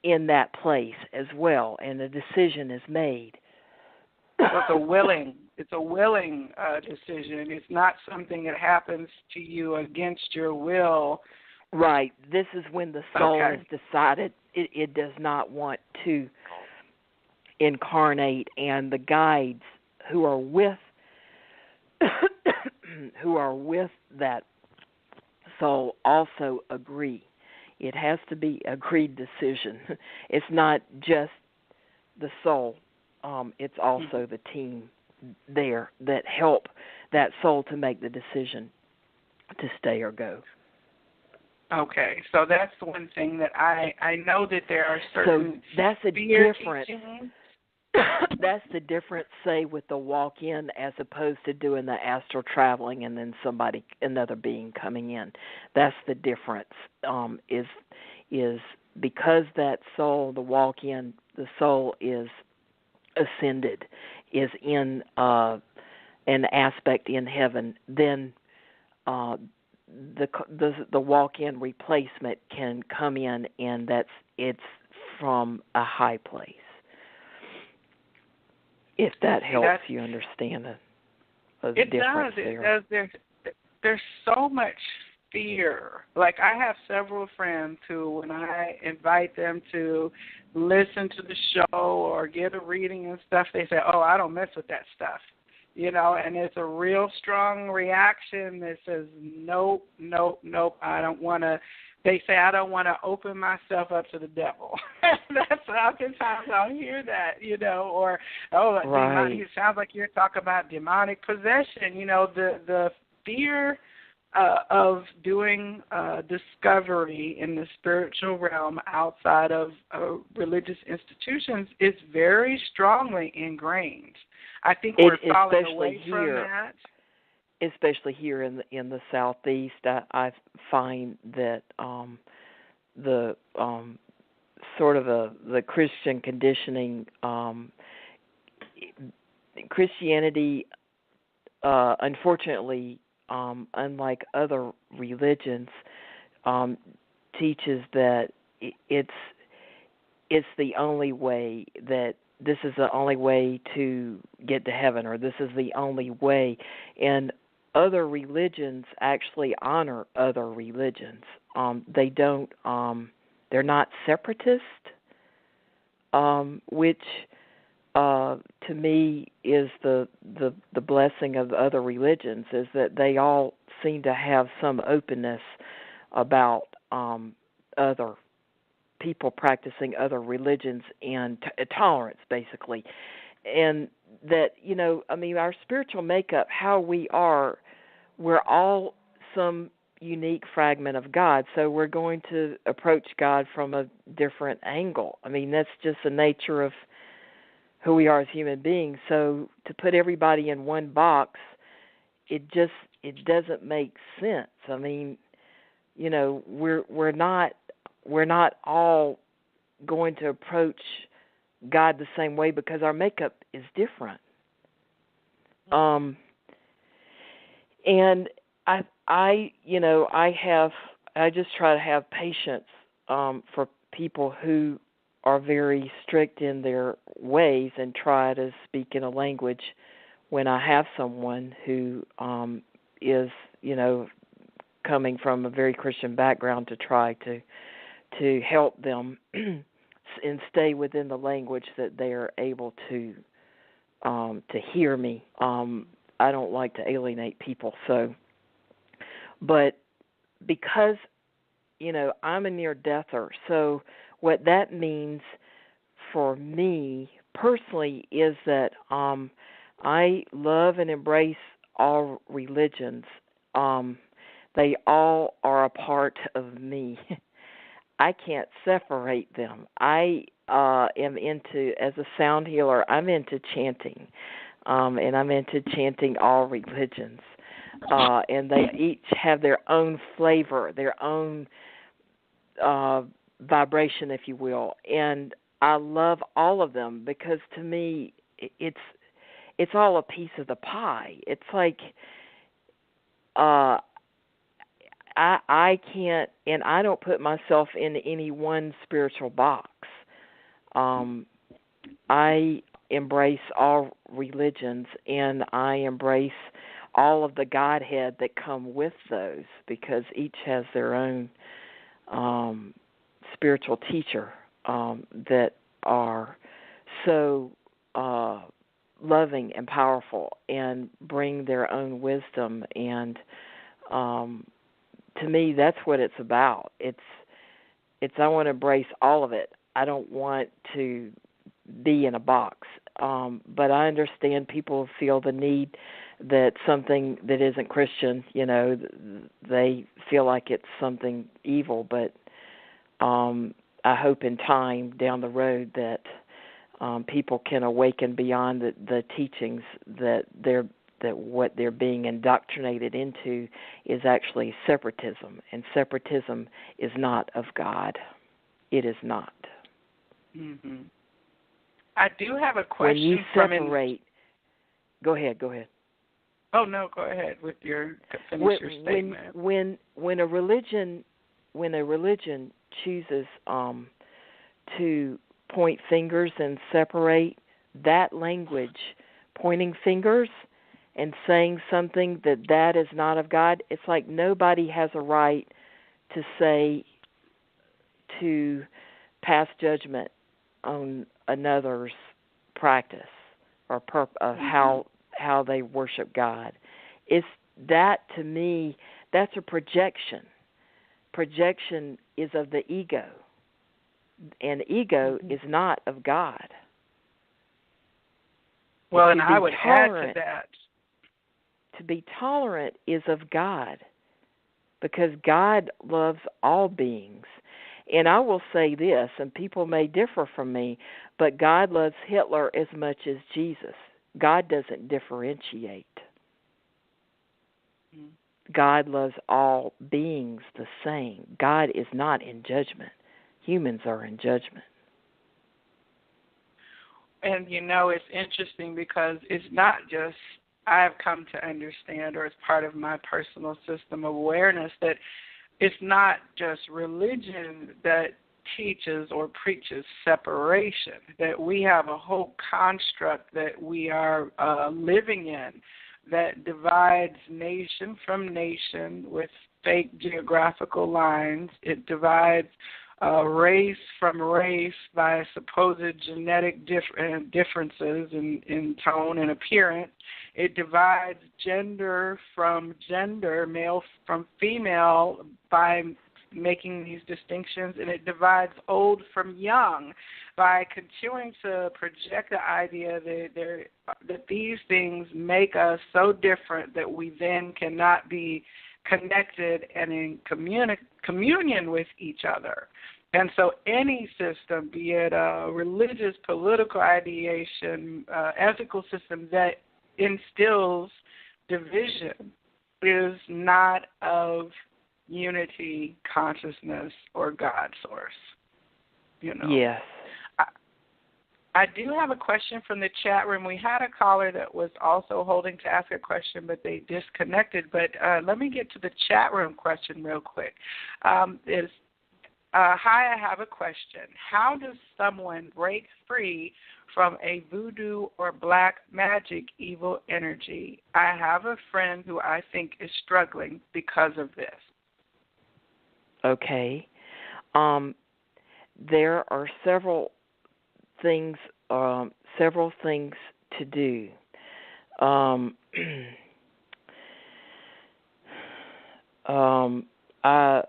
in that place as well, and a decision is made. So it's a willing decision. It's not something that happens to you against your will. Right. This is when the soul Okay. has decided it does not want to incarnate, and the guides who are with that soul also agree. It has to be agreed decision. It's not just the soul. It's also the team there that help that soul to make the decision to stay or go. Okay, so that's the one thing that I know that there are certain. So that's a fear difference. teachings. That's the difference, say, with the walk-in as opposed to doing the astral traveling and then another being coming in. That's the difference. Is because that soul, the walk-in, the soul is ascended, is in an aspect in heaven. Then the walk-in replacement can come in, and it's from a high place. If that helps you understand the difference there. It does. There's so much fear. Like I have several friends who, when I invite them to listen to the show or get a reading and stuff, they say, "Oh, I don't mess with that stuff." And it's a real strong reaction that says, nope, I don't want to. They say, I don't want to open myself up to the devil. That's oftentimes I'll hear that, or, oh, right. It sounds like you're talking about demonic possession. The fear of doing discovery in the spiritual realm outside of religious institutions is very strongly ingrained. I think we're falling away from that. Especially here in the Southeast, I find that the sort of the Christian conditioning, Christianity, unfortunately, unlike other religions, teaches that it's the only way that this is the only way to get to heaven, or this is the only way. And other religions actually honor other religions. They don't. They're not separatist, which to me is the blessing of other religions, is that they all seem to have some openness about other people practicing other religions and tolerance, basically. And that, our spiritual makeup, how we are, we're all some unique fragment of God, so we're going to approach God from a different angle. That's just the nature of who we are as human beings. So to put everybody in one box, it doesn't make sense. We're not all going to approach God the same way because our makeup is different. And I just try to have patience for people who are very strict in their ways, and try to speak in a language when I have someone who is, coming from a very Christian background, to try to help them and stay within the language that they are able to hear me. I don't like to alienate people, but because I'm a near-deather, so what that means for me personally is that I love and embrace all religions. They all are a part of me. I can't separate them. I am into, as a sound healer, I'm into chanting, and I'm into chanting all religions. And they each have their own flavor, their own vibration, if you will. And I love all of them because, to me, it's all a piece of the pie. It's like I can't, and I don't put myself in any one spiritual box. I embrace all religions, and I embrace all of the Godhead that come with those, because each has their own spiritual teacher that are so loving and powerful and bring their own wisdom. And to me, that's what it's about. It's I want to embrace all of it. I don't want to be in a box. But I understand people feel the need that something that isn't Christian, they feel like it's something evil. But I hope in time down the road that people can awaken beyond the teachings that what they're being indoctrinated into is actually separatism, and separatism is not of God. It is not. Mm-hmm. I do have a question. When you separate, go ahead. Oh no, go ahead with your finish your statement. When a religion chooses to point fingers and separate, that language, pointing fingers and saying something that is not of God, it's like nobody has a right to say, to pass judgment on another's practice or of how they worship God. It's that, to me, that's a projection. Projection is of the ego, and ego is not of God. Well, and I would add to that. To be tolerant is of God, because God loves all beings. And I will say this, and people may differ from me, but God loves Hitler as much as Jesus. God doesn't differentiate. God loves all beings the same. God is not in judgment. Humans are in judgment. And, it's interesting because it's not just, I've come to understand, or as part of my personal system of awareness, that it's not just religion that teaches or preaches separation, that we have a whole construct that we are living in that divides nation from nation with fake geographical lines. It divides race from race by supposed genetic differences in tone and appearance. It divides gender from gender, male from female, by making these distinctions, and it divides old from young by continuing to project the idea that these things make us so different that we then cannot be connected and in communion with each other. And so any system, be it a religious, political ideation, ethical system that instills division, is not of unity, consciousness, or God source. Yes. I do have a question from the chat room. We had a caller that was also holding to ask a question, but they disconnected. But let me get to the chat room question real quick. Hi, I have a question. How does someone break free from a voodoo or black magic evil energy? I have a friend who I think is struggling because of this. Okay. There are several things to do. I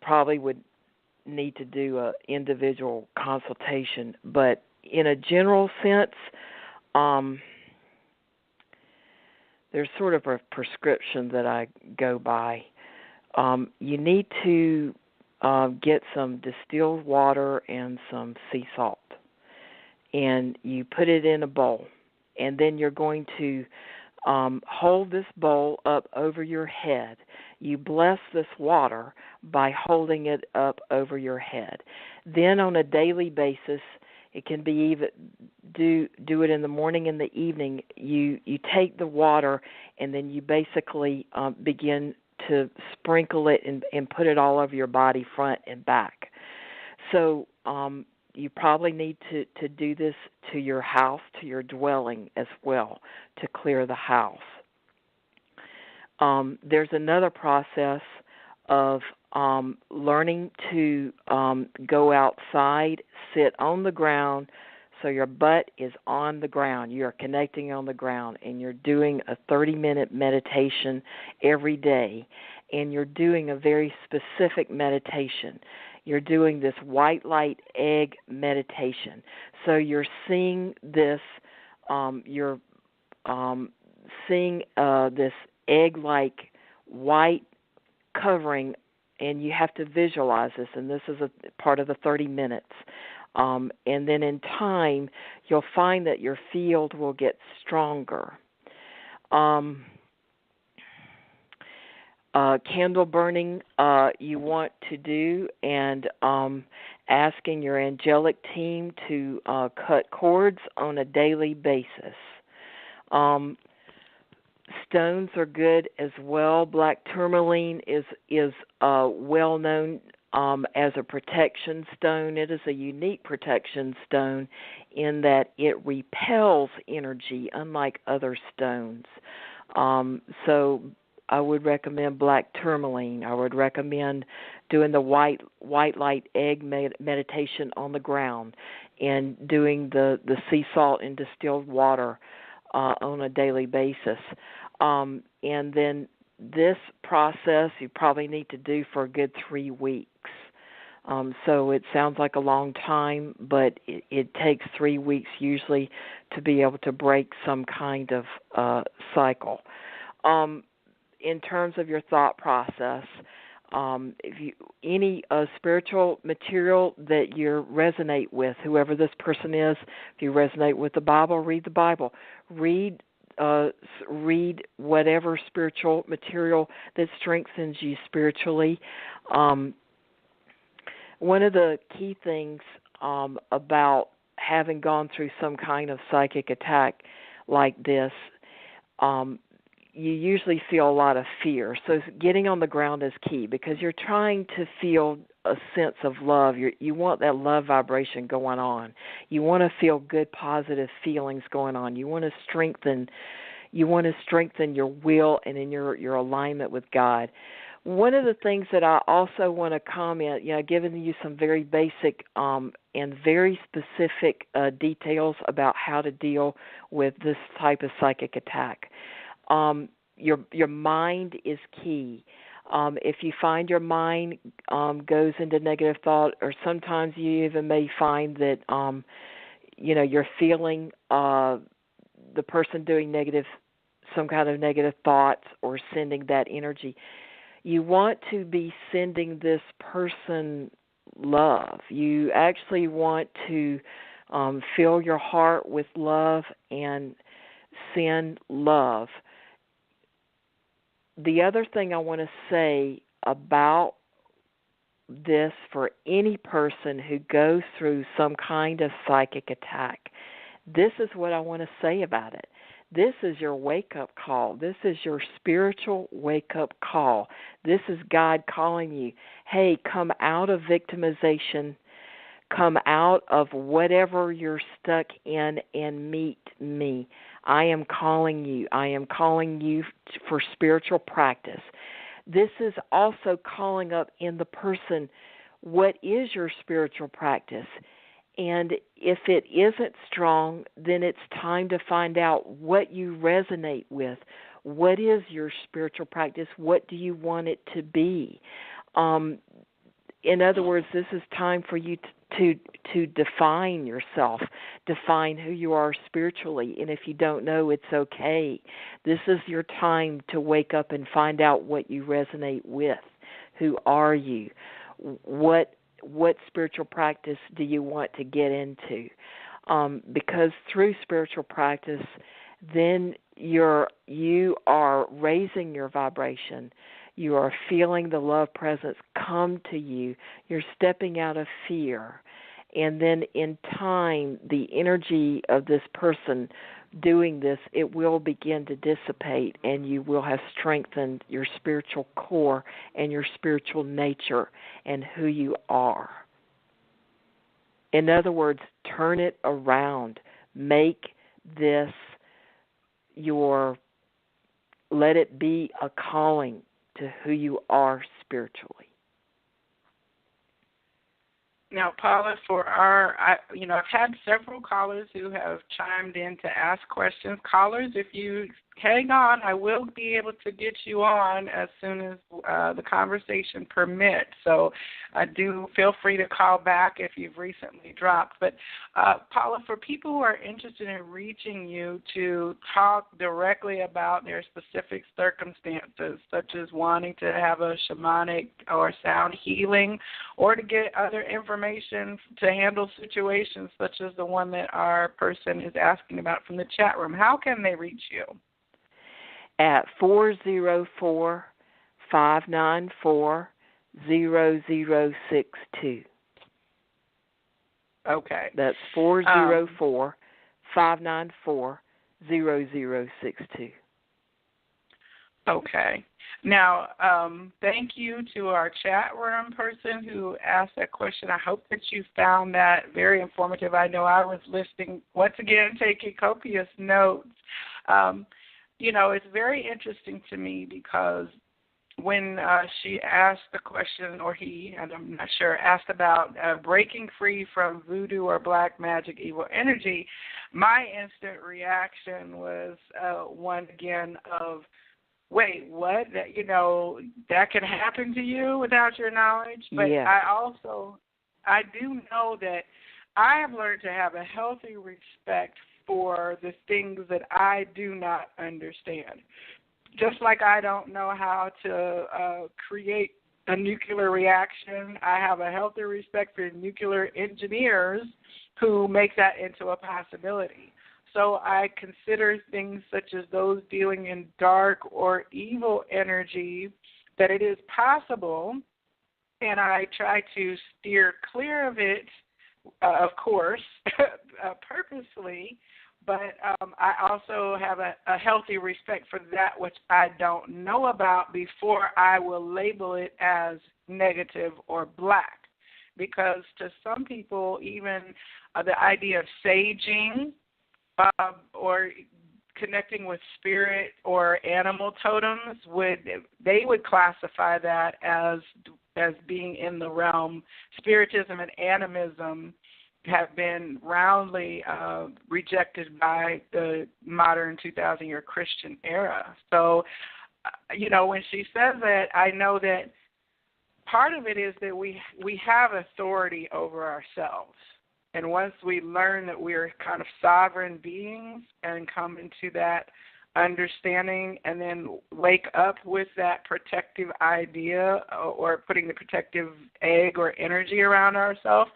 probably would need to do an individual consultation, but in a general sense, there's sort of a prescription that I go by. You need to get some distilled water and some sea salt, and you put it in a bowl, and then you're going to hold this bowl up over your head. You bless this water by holding it up over your head. Then on a daily basis, it can be even do it in the morning and the evening. You take the water and then you basically begin to sprinkle it and put it all over your body, front and back. So you probably need to do this to your house, to your dwelling as well, to clear the house. There's another process of learning to go outside, sit on the ground, so your butt is on the ground. You are connecting on the ground, and you're doing a 30-minute meditation every day, and you're doing a very specific meditation. You're doing this white light egg meditation. So you're seeing this, you're seeing this egg-like white covering, and you have to visualize this, and this is a part of the 30 minutes. And then in time, you'll find that your field will get stronger. Candle burning you want to do, and asking your angelic team to cut cords on a daily basis. Stones are good as well. Black tourmaline is well known as a protection stone. It is a unique protection stone in that it repels energy, unlike other stones. So I would recommend black tourmaline. I would recommend doing the white light egg meditation on the ground, and doing the sea salt and distilled water on a daily basis. And then this process you probably need to do for a good 3 weeks. So it sounds like a long time, but it takes 3 weeks usually to be able to break some kind of cycle. In terms of your thought process, if you any spiritual material that you resonate with, whoever this person is, if you resonate with the Bible, read the Bible. Read whatever spiritual material that strengthens you spiritually. One of the key things about having gone through some kind of psychic attack like this, you usually feel a lot of fear. So getting on the ground is key because you're trying to feel a sense of love. You want that love vibration going on. You want to feel good, positive feelings going on. You want to strengthen your will and in your alignment with God. One of the things that I also want to comment, giving you some very basic and very specific details about how to deal with this type of psychic attack. Your mind is key. If you find your mind goes into negative thought, or sometimes you even may find that you're feeling the person doing some kind of negative thoughts or sending that energy. You want to be sending this person love. You actually want to fill your heart with love and send love. The other thing I want to say about this for any person who goes through some kind of psychic attack, this is what I want to say about it. This is your wake-up call. This is your spiritual wake-up call. This is God calling you, hey, come out of victimization, come out of whatever you're stuck in and meet me. I am calling you. I am calling you for spiritual practice. This is also calling up in the person, what is your spiritual practice? And if it isn't strong, then it's time to find out what you resonate with. What is your spiritual practice? What do you want it to be? In other words, this is time for you to define yourself, define who you are spiritually. And if you don't know, it's okay. This is your time to wake up and find out what you resonate with. Who are you? What spiritual practice do you want to get into? Because through spiritual practice, then you are raising your vibration. You are feeling the love presence come to you. You're stepping out of fear. And then in time, the energy of this person doing this, it will begin to dissipate, and you will have strengthened your spiritual core and your spiritual nature and who you are. In other words, turn it around. Make this let it be a calling to who you are spiritually. Now, Paula, I've had several callers who have chimed in to ask questions. Callers, if you hang on, I will be able to get you on as soon as the conversation permits. So do feel free to call back if you've recently dropped. But, Paula, for people who are interested in reaching you to talk directly about their specific circumstances, such as wanting to have a shamanic or sound healing, or to get other information to handle situations such as the one that our person is asking about from the chat room, how can they reach you? At 404-594-0062. Okay. That's 404-594-0062. Okay. Now, thank you to our chat room person who asked that question. I hope that you found that very informative. I know I was listening, once again, taking copious notes. It's very interesting to me because when she asked the question, or he, and I'm not sure, asked about breaking free from voodoo or black magic evil energy, my instant reaction was one again of, wait, what? That can happen to you without your knowledge? But yeah. I do know that I have learned to have a healthy respect for the things that I do not understand. Just like I don't know how to create a nuclear reaction, I have a healthy respect for nuclear engineers who make that into a possibility. So I consider things such as those dealing in dark or evil energy that it is possible, and I try to steer clear of it, of course, purposely, but I also have a healthy respect for that which I don't know about before I will label it as negative or black. Because to some people, even the idea of saging or connecting with spirit or animal totems they would classify that as being in the realm. Spiritism and animism have been roundly rejected by the modern 2,000-year Christian era. So, when she says that, I know that part of it is that we have authority over ourselves. And once we learn that we're kind of sovereign beings and come into that understanding and then wake up with that protective idea or putting the protective egg or energy around ourselves,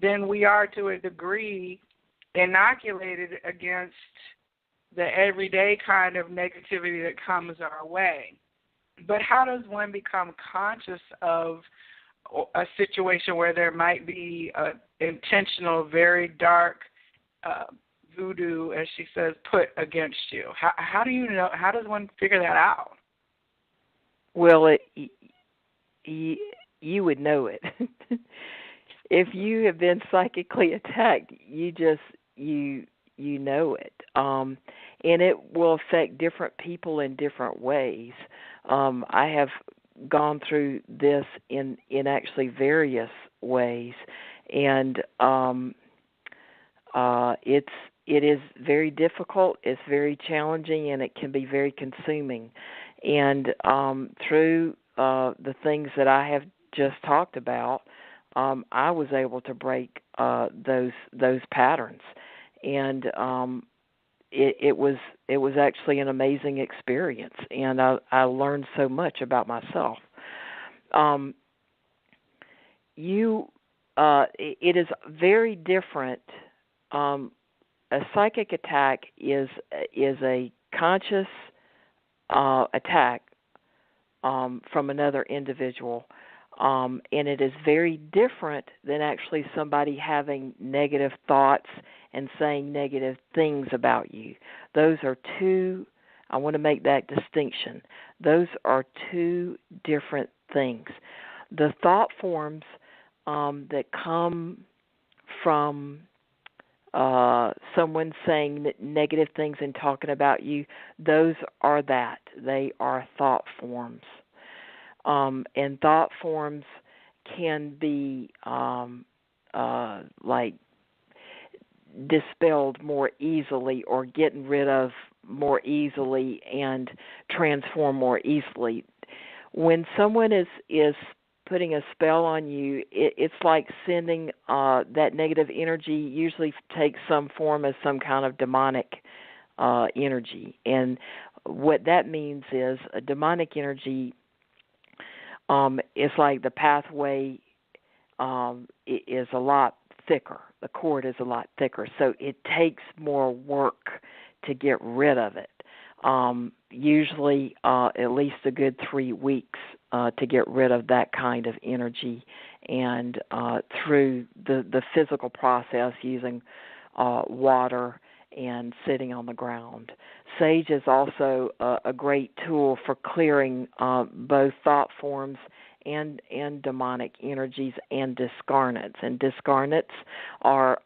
then we are to a degree inoculated against the everyday kind of negativity that comes our way. But how does one become conscious of a situation where there might be intentional, very dark voodoo, as she says, put against you? How do you know? How does one figure that out? Well, you would know it. If you have been psychically attacked, you know it, and it will affect different people in different ways. I have gone through this in actually various ways, and it is very difficult, it's very challenging, and it can be very consuming. And through the things that I have just talked about, I was able to break those patterns, and it was actually an amazing experience, and I learned so much about myself. It is very different. A psychic attack is a conscious attack from another individual, and it is very different than actually somebody having negative thoughts and saying negative things about you. Those are two, I want to make that distinction. Those are two different things. The thought forms that come from someone saying negative things and talking about you, those are that. They are thought forms. And thought forms can be like dispelled more easily or gotten rid of more easily and transformed more easily. When someone is putting a spell on you, it's like sending that negative energy usually takes some form as some kind of demonic energy. And what that means is a demonic energy is like the pathway is a lot thicker. The cord is a lot thicker, so it takes more work to get rid of it. Usually at least a good 3 weeks to get rid of that kind of energy, and through the physical process using water and sitting on the ground. Sage is also a great tool for clearing both thought forms and demonic energies and discarnates. And discarnates are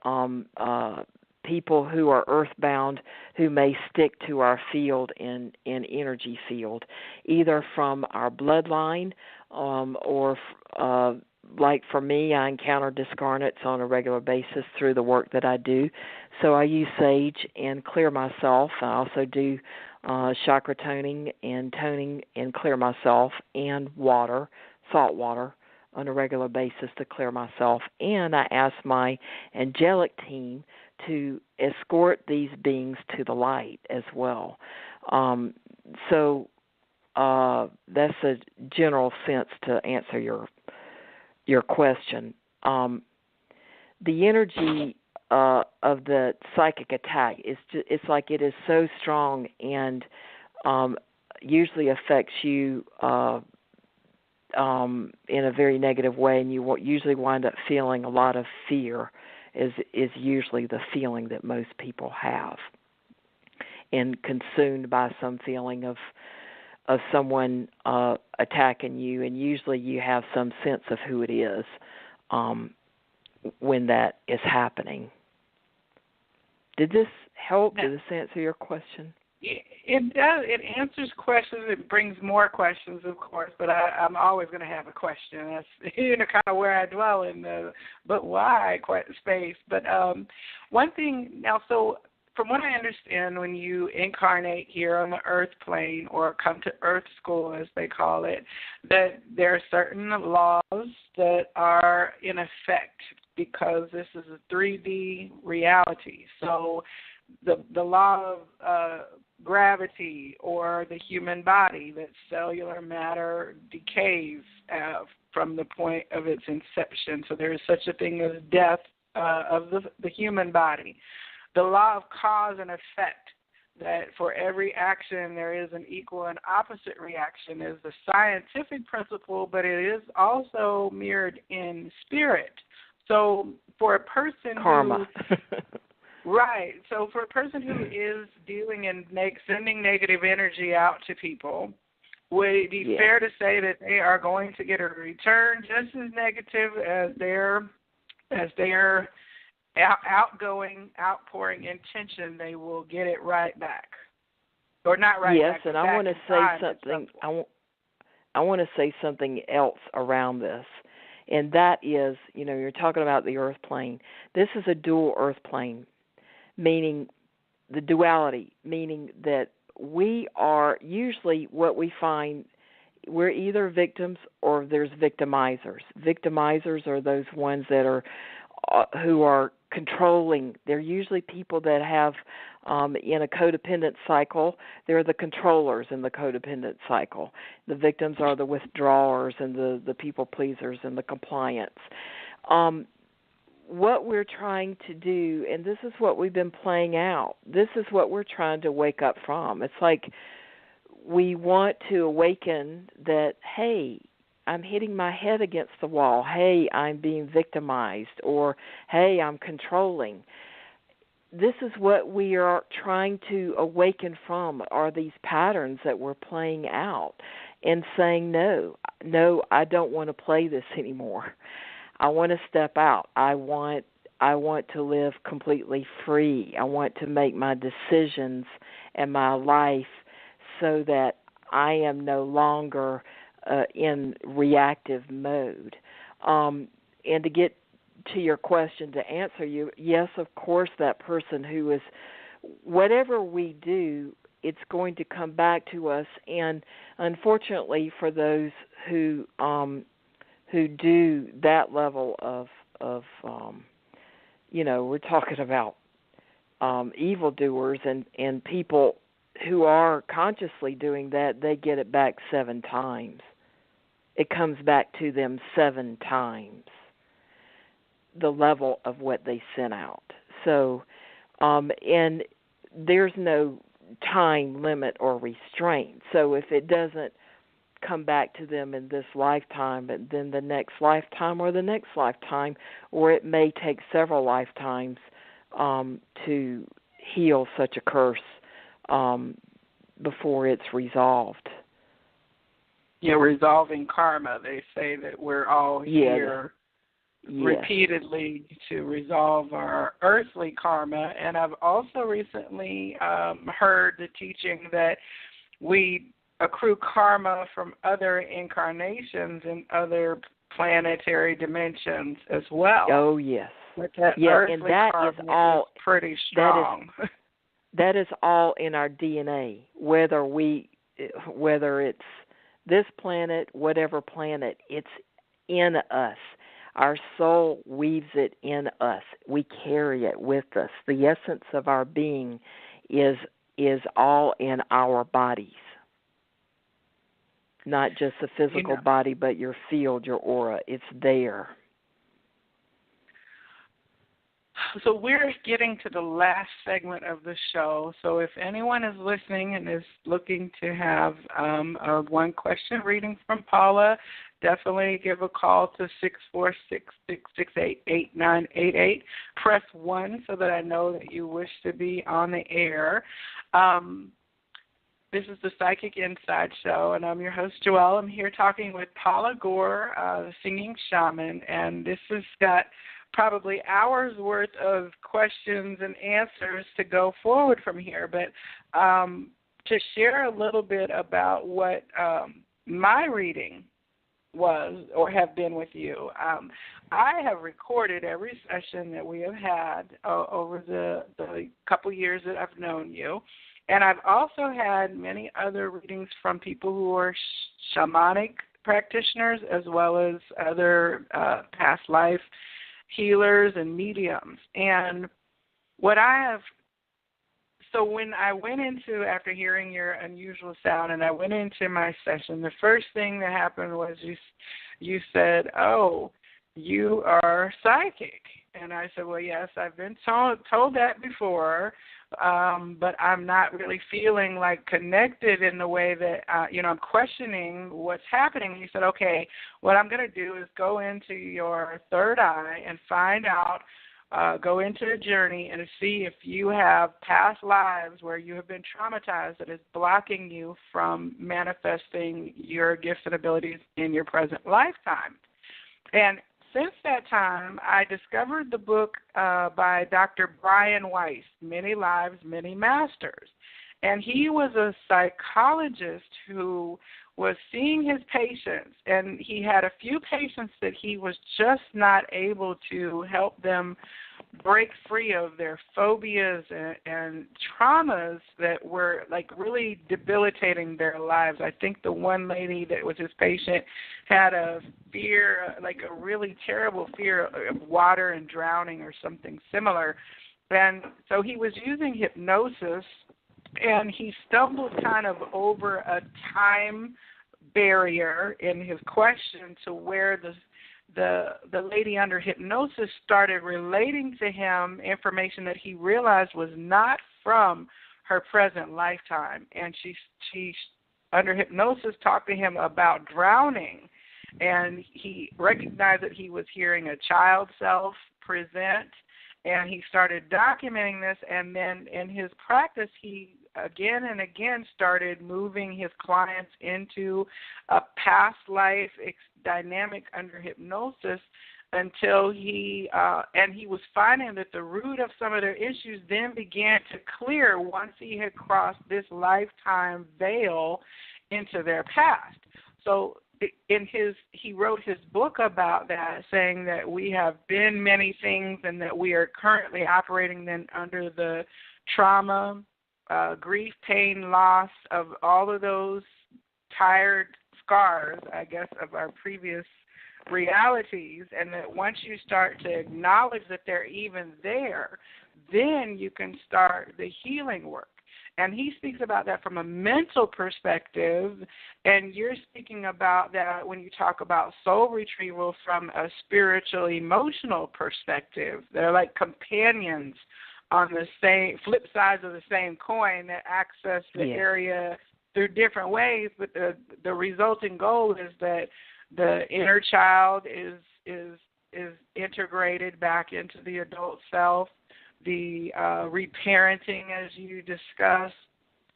people who are earthbound who may stick to our field in energy field, either from our bloodline or like for me, I encounter discarnates on a regular basis through the work that I do. So I use sage and clear myself. I also do chakra toning and clear myself, and water, salt water, on a regular basis to clear myself. And I ask my angelic team to escort these beings to the light as well. So that's a general sense to answer your question. The energy of the psychic attack it's like it is so strong and usually affects you in a very negative way, and you usually wind up feeling a lot of fear. Is usually the feeling that most people have. and consumed by some feeling of someone attacking you, and usually you have some sense of who it is when that is happening. Did this help? Did this answer your question? It does. It answers questions. It brings more questions, of course, but I'm always going to have a question. That's kind of where I dwell in the but why space. But one thing now, so from what I understand, when you incarnate here on the earth plane or come to earth school, as they call it, that there are certain laws that are in effect because this is a 3D reality. So the law of gravity or the human body, that cellular matter decays from the point of its inception. So there is such a thing as death of the human body. The law of cause and effect, that for every action there is an equal and opposite reaction, is the scientific principle, but it is also mirrored in spirit. So for a person karma. Right. So for a person who is dealing and sending negative energy out to people, would it be fair to say that they are going to get a return just as negative as their outgoing, outpouring intention? They will get it right back, or not right back. Yes, and I want to say something. I want to say something else around this. And that is, you're talking about the earth plane. This is a dual earth plane, meaning the duality, meaning that we are usually what we find, we're either victims or there's victimizers. Victimizers are those ones that are who are controlling. They're usually people that have, in a codependent cycle, they're the controllers in the codependent cycle. The victims are the withdrawers and the people pleasers and the compliance. What we're trying to do, and this is what we've been playing out, this is what we're trying to wake up from. It's like we want to awaken that, hey, I'm hitting my head against the wall. Hey, I'm being victimized. Or, hey, I'm controlling. This is what we are trying to awaken from, are these patterns that we're playing out and saying, no, I don't want to play this anymore. I want to step out. I want to live completely free. I want to make my decisions and my life so that I am no longer in reactive mode. And to get to your question, to answer you, yes, of course, that person who is, whatever we do, it's going to come back to us. And unfortunately, for those who do that level of we're talking about evildoers and people who are consciously doing that, they get it back 7 times. It comes back to them 7 times the level of what they sent out. So, and there's no time limit or restraint. So if it doesn't come back to them in this lifetime, but then the next lifetime or the next lifetime, or it may take several lifetimes to heal such a curse before it's resolved. Yeah, resolving karma. They say that we're all here repeatedly to resolve our earthly karma. And I've also recently heard the teaching that we accrue karma from other incarnations in other planetary dimensions as well. Oh, yes. But that and that karma is all is pretty strong. That is all in our DNA, whether it's this planet, whatever planet, it's in us. Our soul weaves it in us. We carry it with us. The essence of our being is all in our bodies. Not just the physical body, but your field, your aura. It's there. So we're getting to the last segment of the show. So if anyone is listening and is looking to have a one-question reading from Paula, definitely give a call to 646-668-8988. Press 1 so that I know that you wish to be on the air. This is the Psychic Inside Show, and I'm your host, Joelle. I'm here talking with Paula Gore, the singing shaman, and this has got probably hours worth of questions and answers to go forward from here. But to share a little bit about what my reading was or have been with you. I have recorded every session that we have had over the couple years that I've known you. And I've also had many other readings from people who are shamanic practitioners as well as other past life healers and mediums. And what I have, so when I went into, after hearing your unusual sound, and I went into my session, the first thing that happened was you said, "Oh, you are psychic." And I said, "Well, yes, I've been told that before, but I'm not really feeling like connected in the way that, I'm questioning what's happening." And you said, "Okay, what I'm going to do is go into your third eye and find out, go into a journey and see if you have past lives where you have been traumatized that is blocking you from manifesting your gifts and abilities in your present lifetime." And since that time, I discovered the book by Dr. Brian Weiss, Many Lives, Many Masters. And he was a psychologist who was seeing his patients, and he had a few patients that he was just not able to help them break free of their phobias and traumas that were like really debilitating their lives. I think the one lady that was his patient had a fear, like a really terrible fear of water and drowning or something similar. And so he was using hypnosis, and he stumbled kind of over a time barrier in his question to where the lady under hypnosis started relating to him information that he realized was not from her present lifetime. And she under hypnosis talked to him about drowning, and he recognized that he was hearing a child self present, and he started documenting this. And then in his practice, he again and again started moving his clients into a past life dynamic under hypnosis until he was finding that the root of some of their issues then began to clear once he had crossed this lifetime veil into their past. So he wrote his book about that, saying that we have been many things and that we are currently operating then under the trauma, grief, pain, loss of all of those tired scars, I guess, of our previous realities, and that once you start to acknowledge that they're even there, then you can start the healing work. And he speaks about that from a mental perspective, and you're speaking about that when you talk about soul retrieval from a spiritual, emotional perspective. They're like companions on the same flip sides of the same coin that access the area through different ways, but the resulting goal is that the inner child is integrated back into the adult self. The reparenting, as you discussed,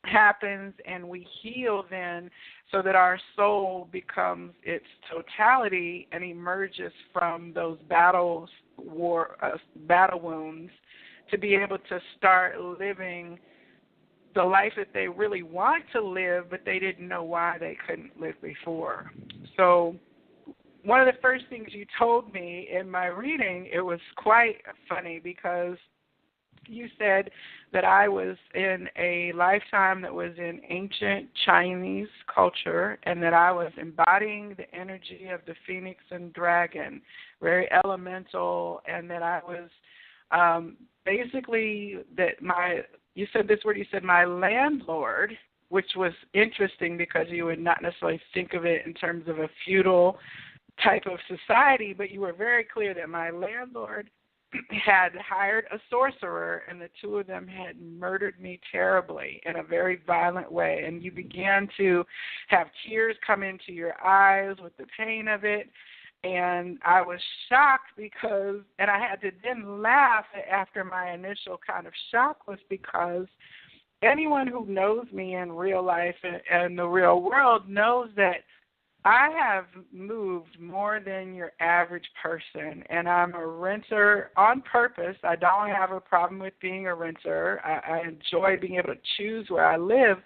happens, and we heal then so that our soul becomes its totality and emerges from those battle wounds to be able to start living the life that they really want to live, but they didn't know why they couldn't live before. So one of the first things you told me in my reading, it was quite funny because you said that I was in a lifetime that was in ancient Chinese culture and that I was embodying the energy of the phoenix and dragon, very elemental, and that I was basically you said this word, you said my landlord, which was interesting because you would not necessarily think of it in terms of a feudal type of society, but you were very clear that my landlord had hired a sorcerer, and the two of them had murdered me terribly in a very violent way. And you began to have tears come into your eyes with the pain of it. And I was shocked and I had to then laugh after my initial kind of shock was because anyone who knows me in real life and the real world knows that I have moved more than your average person, and I'm a renter on purpose. I don't have a problem with being a renter. I enjoy being able to choose where I live,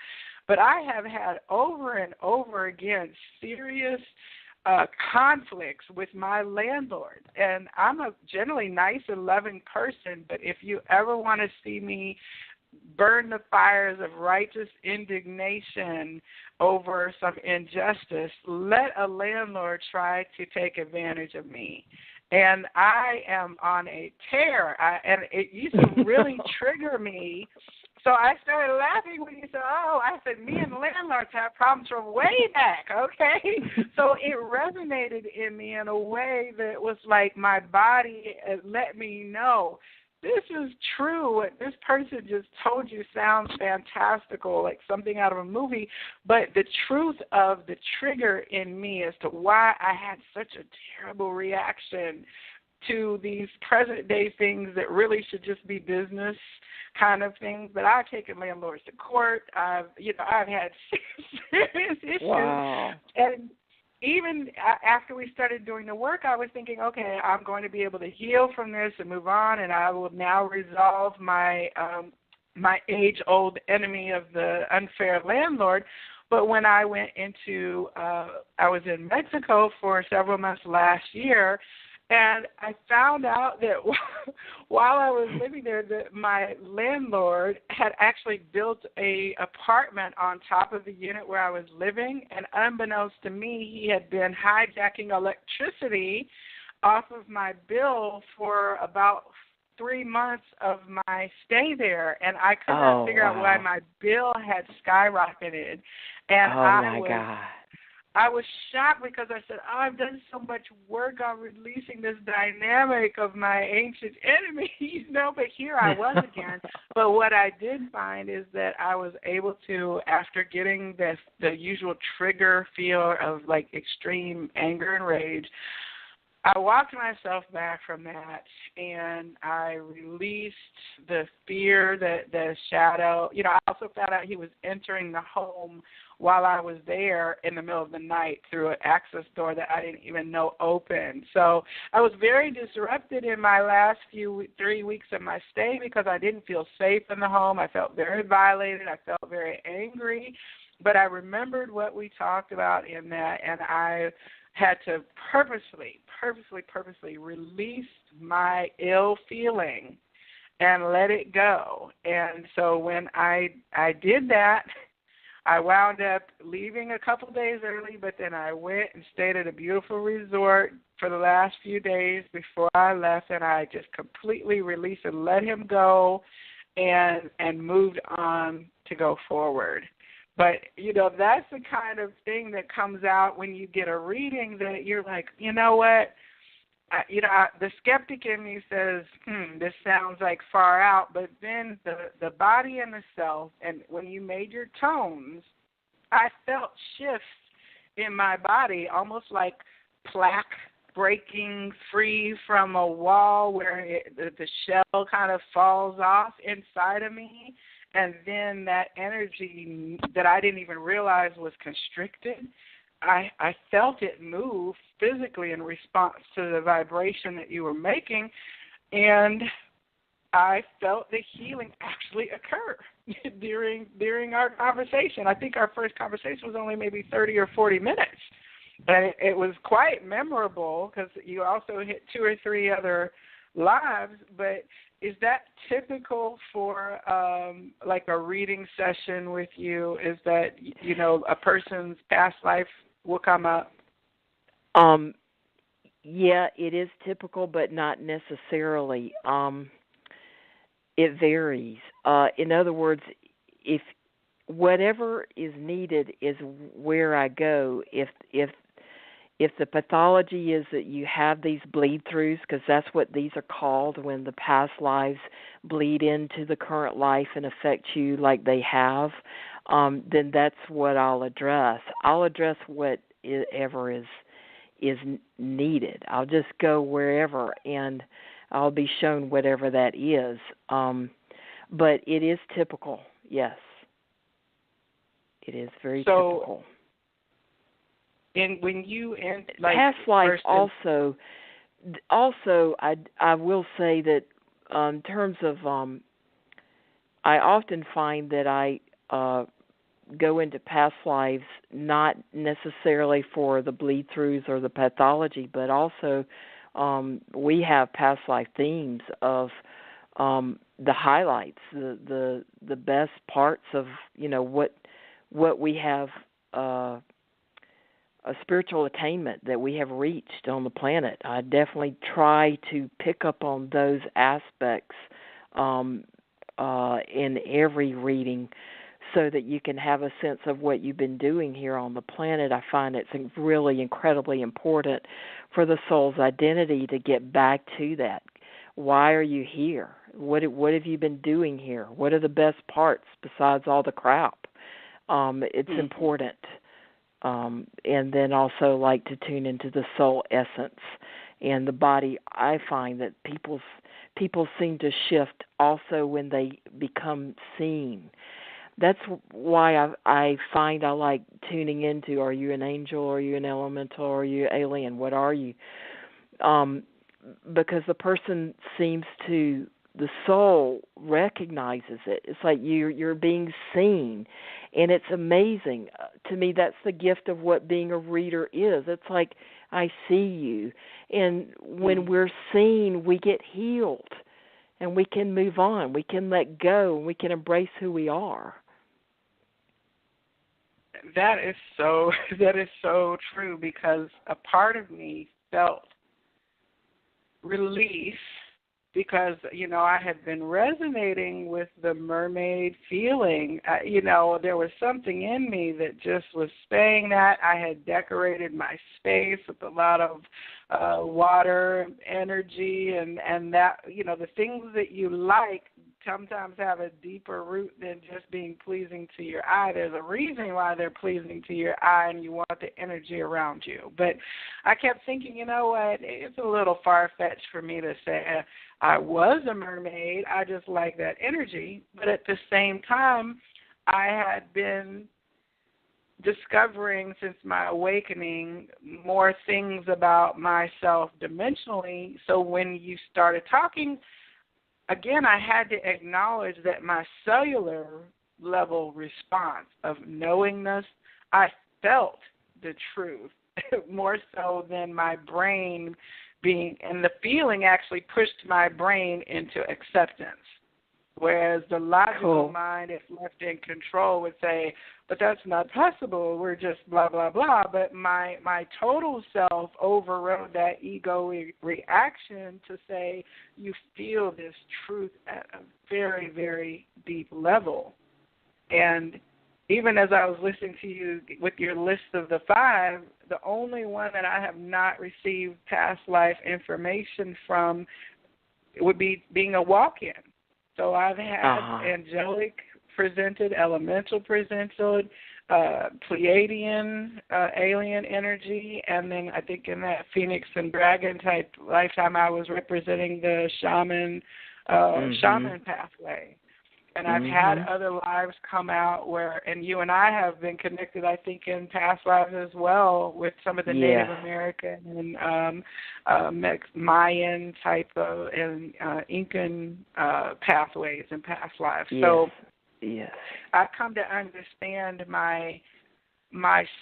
but I have had over and over again serious conflicts with my landlord. And I'm a generally nice and loving person, but if you ever want to see me burn the fires of righteous indignation over some injustice, let a landlord try to take advantage of me. And I am on a tear, and it used to really trigger me. So I started laughing when you said, oh, I said, me and landlords have problems from way back, okay? So it resonated in me in a way that was like my body let me know, this is true. What this person just told you sounds fantastical, like something out of a movie, but the truth of the trigger in me as to why I had such a terrible reaction to these present-day things that really should just be business kind of things. But I've taken landlords to court. I've had serious issues. Wow. And even after we started doing the work, I was thinking, okay, I'm going to be able to heal from this and move on, and I will now resolve my my age-old enemy of the unfair landlord. But when I went into, I was in Mexico for several months last year, and I found out that while I was living there, that my landlord had actually built a apartment on top of the unit where I was living, and unbeknownst to me, he had been hijacking electricity off of my bill for about 3 months of my stay there, and I could not figure out why my bill had skyrocketed. And I was shocked because I said, I've done so much work on releasing this dynamic of my ancient enemy, but here I was again. But what I did find is that I was able to, after getting the usual trigger feel of like extreme anger and rage, I walked myself back from that, and I released the fear, the shadow. I also found out he was entering the home while I was there in the middle of the night through an access door that I didn't even know opened. So I was very disrupted in my last 3 weeks of my stay because I didn't feel safe in the home. I felt very violated. I felt very angry. But I remembered what we talked about in that, and I had to purposely release my ill feeling and let it go. And so when I did that, I wound up leaving a couple days early, but then I went and stayed at a beautiful resort for the last few days before I left, and I just completely released and let him go and moved on to go forward. But, that's the kind of thing that comes out when you get a reading that you're like, you know what, the skeptic in me says, this sounds like far out, but then the body and the self, and when you made your tones, I felt shifts in my body, almost like plaque breaking free from a wall where the shell kind of falls off inside of me, and then that energy that I didn't even realize was constricted, I felt it move physically in response to the vibration that you were making, and I felt the healing actually occur during our conversation. I think our first conversation was only maybe 30 or 40 minutes, and it was quite memorable because you also hit 2 or 3 other lives. But is that typical for like a reading session with you? Is that, a person's past life will come up? Yeah, it is typical, but not necessarily. It varies. In other words, if whatever is needed is where I go. If the pathology is that you have these bleed-throughs, because that's what these are called, when the past lives bleed into the current life and affect you like they have, then that's what I'll address. I'll address whatever is needed. I'll just go wherever, and I'll be shown whatever that is. But it is typical. Yes. It is very so, typical. And when you past life also I will say that in terms of I often find that I go into past lives not necessarily for the bleed throughs or the pathology, but also we have past life themes of the highlights, the best parts of what we have a spiritual attainment that we have reached on the planet. I definitely try to pick up on those aspects in every reading so that you can have a sense of what you've been doing here on the planet. I find it's really incredibly important for the soul's identity to get back to that. Why are you here? What have you been doing here? What are the best parts besides all the crap? It's important. And then also like to tune into the soul essence and the body. I find that people seem to shift also when they become seen. That's why I find I like tuning into, are you an angel, are you an elemental, are you alien, what are you? Because the person seems to, the soul recognizes it. It's like you're being seen, and it's amazing. To me, that's the gift of what being a reader is. It's like, I see you, and when we're seen, we get healed, and we can move on. We can let go, and we can embrace who we are. That is so true, because a part of me felt relief because, I had been resonating with the mermaid feeling. There was something in me that just was saying that. I had decorated my space with a lot of water, energy, and that, the things that you like sometimes have a deeper root than just being pleasing to your eye. There's a reason why they're pleasing to your eye, and you want the energy around you. But I kept thinking, you know what, it's a little far-fetched for me to say I was a mermaid. I just like that energy. But at the same time, I had been discovering since my awakening more things about myself dimensionally. So when you started talking, again, I had to acknowledge that my cellular level response of knowingness, I felt the truth more so than my brain being, and the feeling actually pushed my brain into acceptance. Whereas the logical mind, if left in control, would say, but that's not possible, we're just blah, blah, blah. But my total self overrode that ego reaction to say, you feel this truth at a very, very deep level. And even as I was listening to you with your list of the 5, the only one that I have not received past life information from would be being a walk-in. So I've had angelic presented, elemental presented, Pleiadian, alien energy, and then I think in that Phoenix and Dragon type lifetime I was representing the shaman pathway. And I've had other lives come out where, and you and I have been connected, I think, in past lives as well with some of the Native American and Mayan type of and Incan pathways in past lives. So I've come to understand my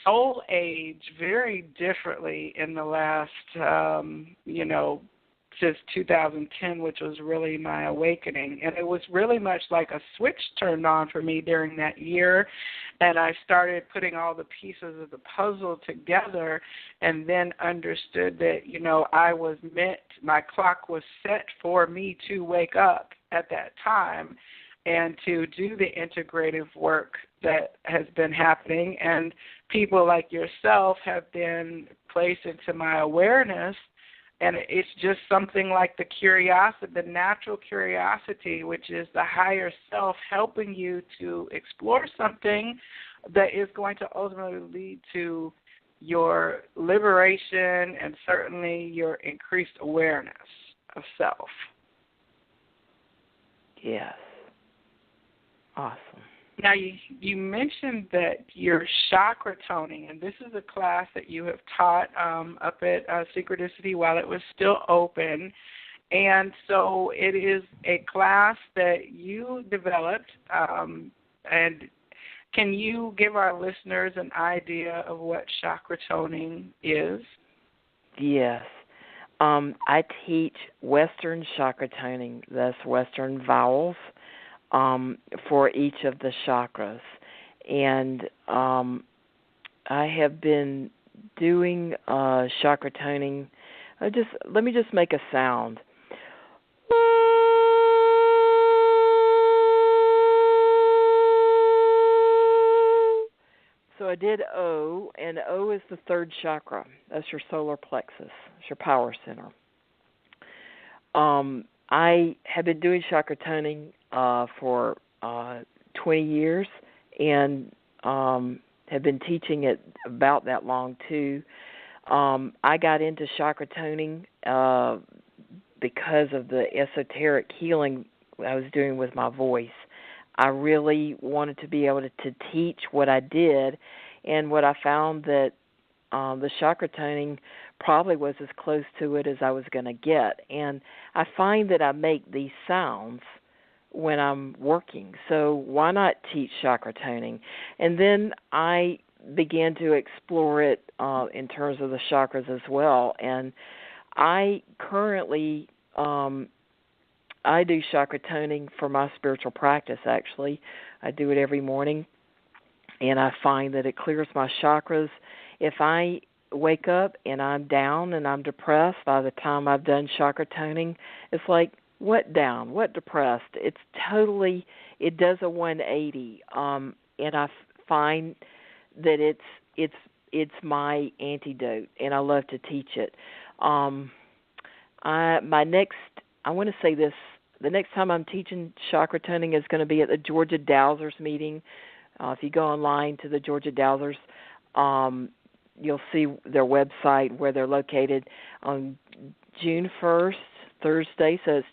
soul age very differently in the last, since 2010, which was really my awakening. And it was really much like a switch turned on for me during that year. And I started putting all the pieces of the puzzle together and then understood that, I was meant, my clock was set for me to wake up at that time and to do the integrative work that has been happening. And people like yourself have been placed into my awareness. And it's just something like the curiosity, the natural curiosity, which is the higher self helping you to explore something that is going to ultimately lead to your liberation and certainly your increased awareness of self. Yes. Awesome. Now, you mentioned that you're chakra toning, and this is a class that you have taught up at Synchronicity while it was still open. And so it is a class that you developed. And can you give our listeners an idea of what chakra toning is? Yes. I teach Western chakra toning, thus Western vowels, for each of the chakras. And I have been doing chakra toning. Let me just make a sound. So I did O, and O is the third chakra. That's your solar plexus. It's your power center. I have been doing chakra toning for 20 years and have been teaching it about that long, too. I got into chakra toning because of the esoteric healing I was doing with my voice. I really wanted to be able to teach what I did, and what I found that the chakra toning probably was as close to it as I was going to get. And I find that I make these sounds when I'm working, so why not teach chakra toning? And then I began to explore it in terms of the chakras as well, and I currently I do chakra toning for my spiritual practice, actually. I do it every morning, and I find that it clears my chakras. If I wake up and I'm down and I'm depressed, by the time I've done chakra toning, it's like, what down? What depressed? It does a 180, and I find that it's my antidote, and I love to teach it. I want to say this, the next time I'm teaching chakra toning is going to be at the Georgia Dowsers meeting. If you go online to the Georgia Dowsers, you'll see their website where they're located on June 1st, Thursday, so it's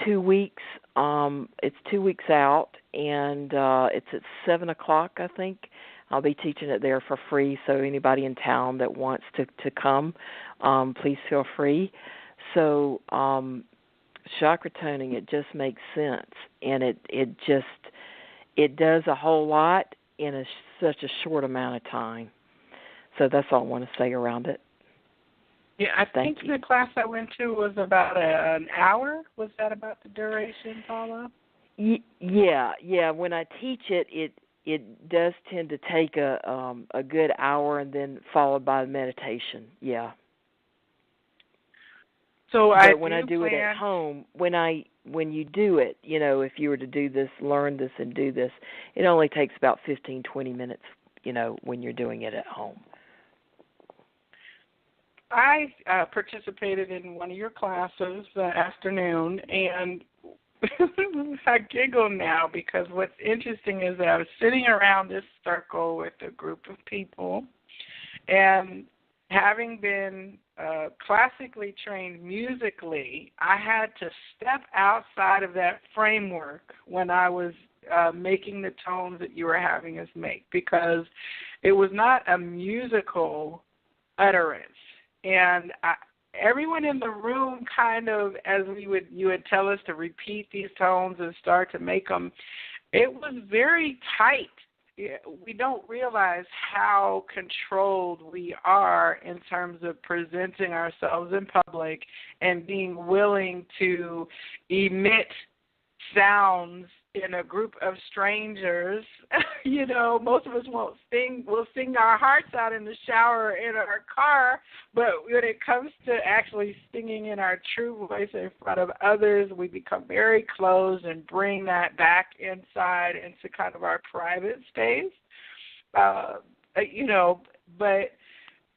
2 weeks. It's 2 weeks out, and it's at 7 o'clock, I think. I'll be teaching it there for free, so anybody in town that wants to come, please feel free. So chakra toning, it just makes sense, and it does a whole lot in such a short amount of time. So that's all I want to say around it. Yeah, I think the class I went to was about an hour. Was that about the duration, Paula? Yeah. When I teach it, it does tend to take a good hour, and then followed by meditation. Yeah. So when I do it at home, when you do it, if you were to do this, learn this, and do this, it only takes about 15, 20 minutes, when you're doing it at home. I participated in one of your classes afternoon, and I giggle now because what's interesting is that I was sitting around this circle with a group of people, and having been classically trained musically, I had to step outside of that framework when I was making the tones that you were having us make, because it was not a musical utterance. And everyone in the room kind of, as you would tell us to repeat these tones and start to make them, it was very tight. We don't realize how controlled we are in terms of presenting ourselves in public and being willing to emit sounds in a group of strangers. Most of us won't sing. We'll sing our hearts out in the shower or in our car, but when it comes to actually singing in our true voice in front of others, we become very closed and bring that back inside into kind of our private space. But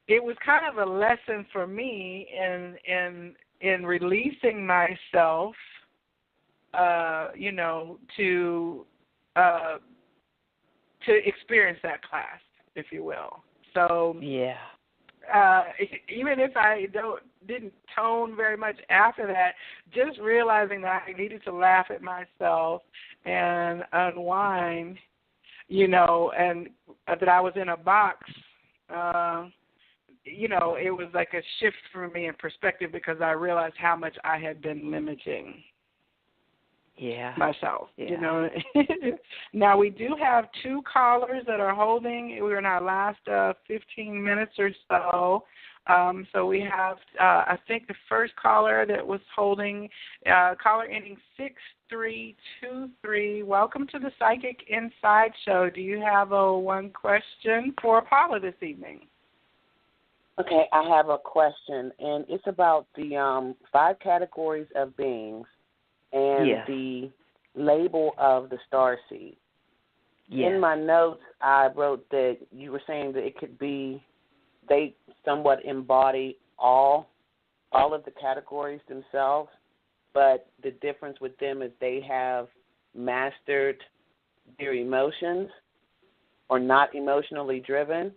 it was kind of a lesson for me in releasing myself, to experience that class, if you will. So yeah, even if I didn't tone very much after that, just realizing that I needed to laugh at myself and unwind, and that I was in a box, it was like a shift for me in perspective because I realized how much I had been limiting myself. Now, we do have 2 callers that are holding. We're in our last 15 minutes or so. So we have, I think, the first caller that was holding, caller ending 6323. Welcome to the Psychic Inside Show. Do you have one question for Paula this evening? Okay, I have a question, and it's about the 5 categories of beings and the label of the starseed. In my notes, I wrote that you were saying that it could be they somewhat embody all of the categories themselves, but the difference with them is they have mastered their emotions or not emotionally driven.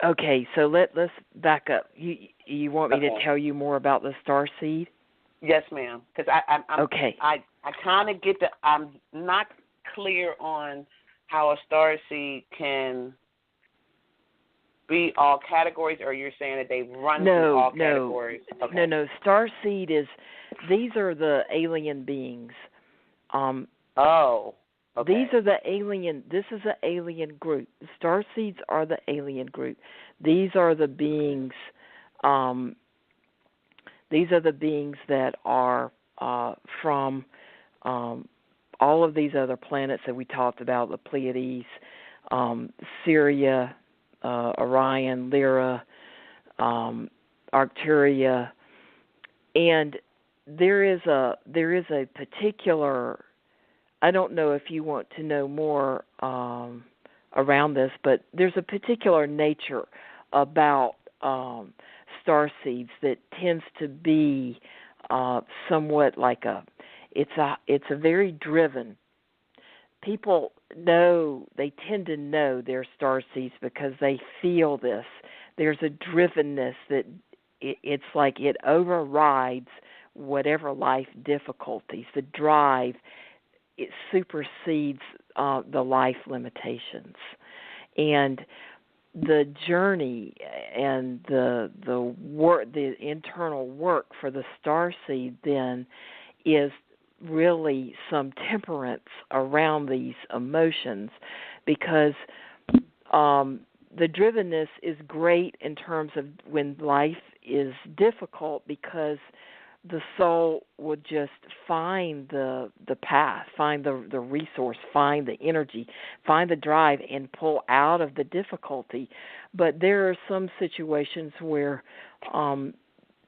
Okay, so let's back up. You want me to tell you more about the starseed? Yes, ma'am. Because I kind of get I'm not clear on how a starseed can be all categories, or you're saying that they run through all categories? Okay. No. Starseed these are the alien beings. Okay. These are the alien. This is an alien group. Starseeds are the alien group. These are the beings. These are the beings that are from all of these other planets that we talked about: the Pleiades, Syria, Orion, Lyra, Arcturia, and there is a particular. I don't know if you want to know more around this, but there's a particular nature about starseeds that tends to be somewhat like it's a very driven. People they tend to know they're starseeds because they feel this. There's a drivenness that it's like it overrides whatever life difficulties. The drive, it supersedes the life limitations, and the journey and the work, the internal work for the starseed then is really some temperance around these emotions, because the drivenness is great in terms of when life is difficult, because the soul would just find the path, find the resource, find the energy, find the drive, and pull out of the difficulty. But there are some situations where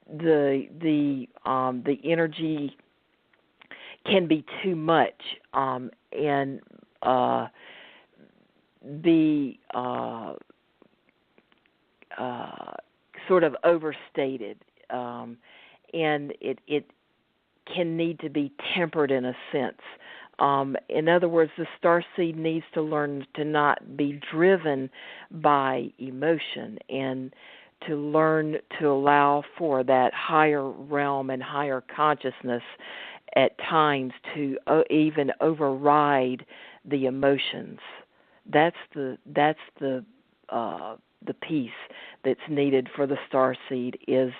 the energy can be too much and be sort of overstated. And it can need to be tempered in a sense. In other words, the starseed needs to learn to not be driven by emotion and to learn to allow for that higher realm and higher consciousness at times to even override the emotions. That's the piece that's needed for the starseed, is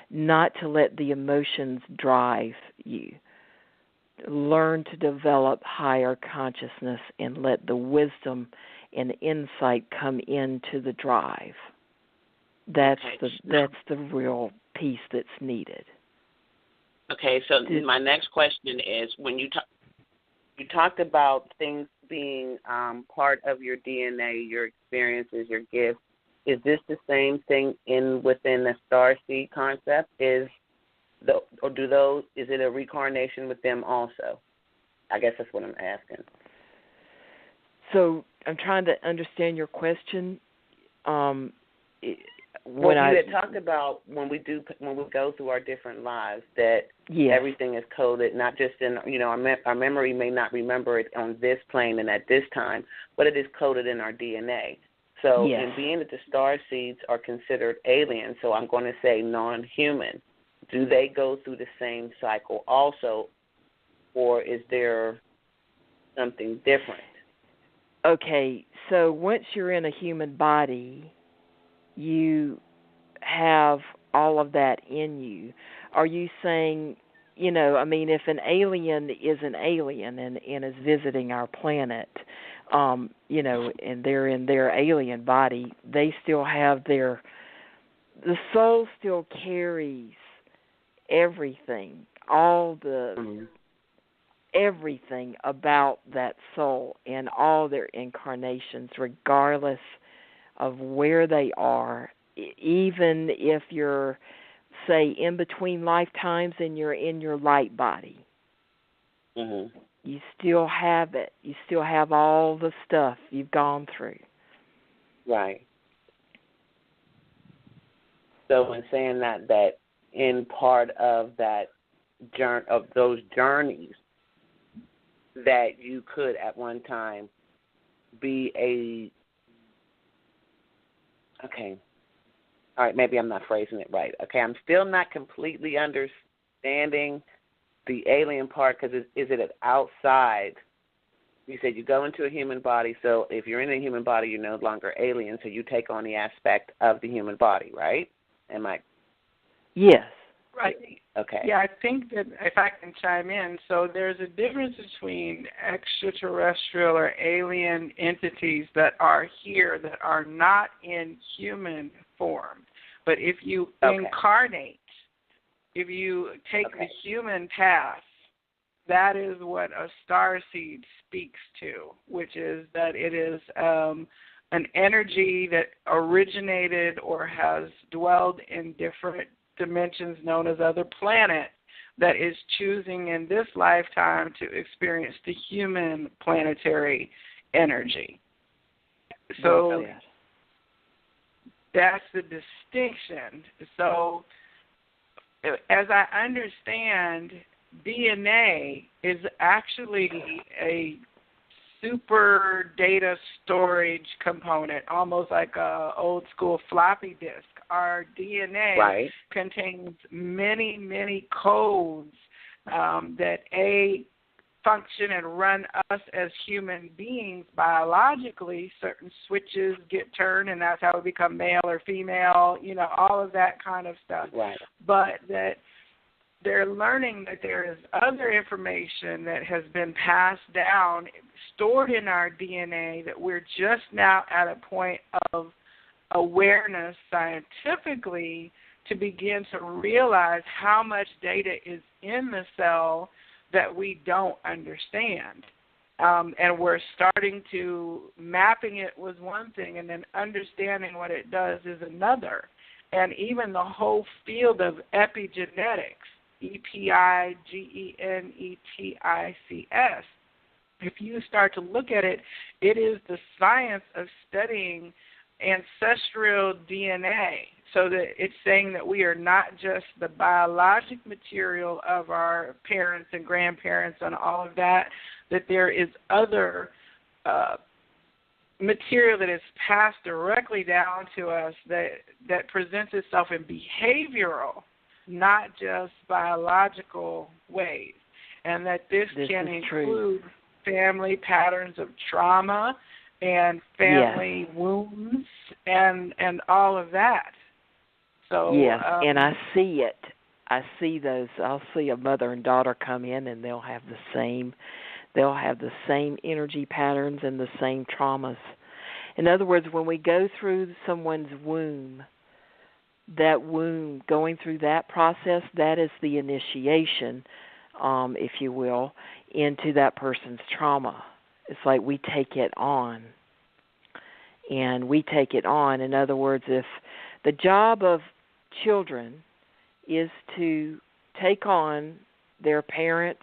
not to let the emotions drive you. Learn to develop higher consciousness and let the wisdom and insight come into the drive. That's the real piece that's needed. Okay, so my next question is, when you talked about things being part of your DNA, your experiences, your gifts, is this the same thing within the starseed concept? Is it a reincarnation with them also? I guess that's what I'm asking. So I'm trying to understand your question. You had talked about when we go through our different lives that everything is coded, not just in our memory may not remember it on this plane and at this time, but it is coded in our DNA. So, Yes. and being that the star seeds are considered alien, so I'm going to say non-human, do they go through the same cycle also, or is there something different? Okay, so once you're in a human body, you have all of that in you. Are you saying, I mean, if an alien is an alien and is visiting our planet, and they're in their alien body, they still have the soul still carries everything, all the everything about that soul in all their incarnations, regardless of where they are, even if you're, say, in between lifetimes and you're in your light body. Mm-hmm. You still have it. You still have all the stuff you've gone through. Right. So in saying that in part of that of those journeys, that you could at one time be okay, all right, maybe I'm not phrasing it right. Okay, I'm still not completely understanding the alien part, because is it outside? You said you go into a human body, so if you're in a human body, you're no longer alien, so you take on the aspect of the human body, right? Am I? Yes. Right. Okay. Yeah, I think that if I can chime in, so there's a difference between extraterrestrial or alien entities that are here that are not in human form. But if you incarnate, if you take the human path, that is what a starseed speaks to, which is that it is an energy that originated or has dwelled in different dimensions known as other planets that is choosing in this lifetime to experience the human planetary energy. So that's the distinction. So as I understand, DNA is actually a super data storage component, almost like a old school floppy disk. Our DNA contains many, many codes that function and run us as human beings biologically. Certain switches get turned, and that's how we become male or female, all of that kind of stuff. Right. But that they're learning that there is other information that has been passed down, stored in our DNA, that we're just now at a point of awareness scientifically to begin to realize how much data is in the cell that we don't understand. And we're starting to, mapping it was one thing, and then understanding what it does is another. And even the whole field of epigenetics, EPIGENETICS, if you start to look at it, it is the science of studying ancestral DNA, so that it's saying that we are not just the biologic material of our parents and grandparents and all of that, that there is other material that is passed directly down to us that presents itself in behavioral, not just biological ways, and that this can include family patterns of trauma and family wounds and all of that. So and I see it. I see those. I'll see a mother and daughter come in, and they'll have the same energy patterns and the same traumas. In other words, when we go through someone's womb, going through that process, that is the initiation, if you will, into that person's trauma. It's like we take it on. And we take it on. In other words, if the job of children is to take on their parents'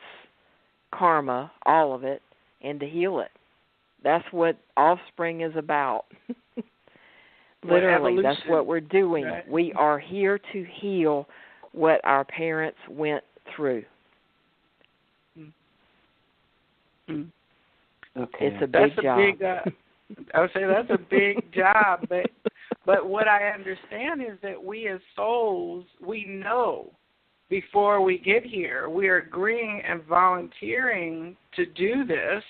karma, all of it, and to heal it. That's what offspring is about. Literally, that's what we're doing. Right. We are here to heal what our parents went through. Mm-hmm. Okay. It's a big job. I would say that's a big job, but what I understand is that we as souls, we know before we get here, we are agreeing and volunteering to do this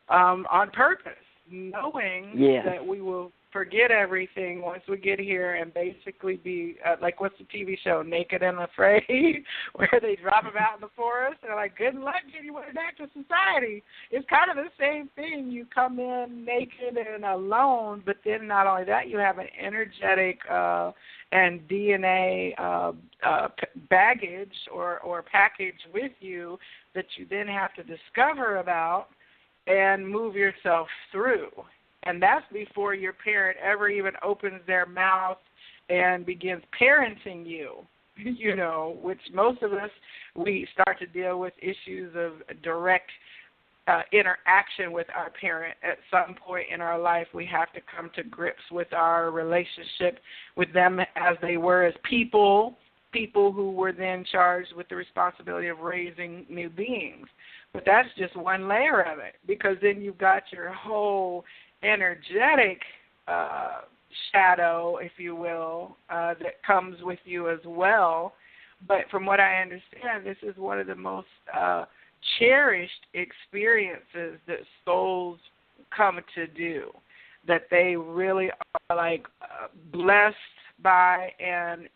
on purpose, knowing that we will forget everything once we get here and basically be like, what's the TV show, Naked and Afraid, where they drop them out in the forest and they're like, good luck getting you back to society. It's kind of the same thing. You come in naked and alone, but then not only that, you have an energetic and DNA baggage or package with you that you then have to discover about and move yourself through. And that's before your parent ever even opens their mouth and begins parenting you, you know, which most of us, we start to deal with issues of direct interaction with our parent. At some point in our life, we have to come to grips with our relationship with them as they were as people who were then charged with the responsibility of raising new beings. But that's just one layer of it, because then you've got your whole energetic shadow, if you will, that comes with you as well. But from what I understand, this is one of the most cherished experiences that souls come to do, that they really are like blessed by and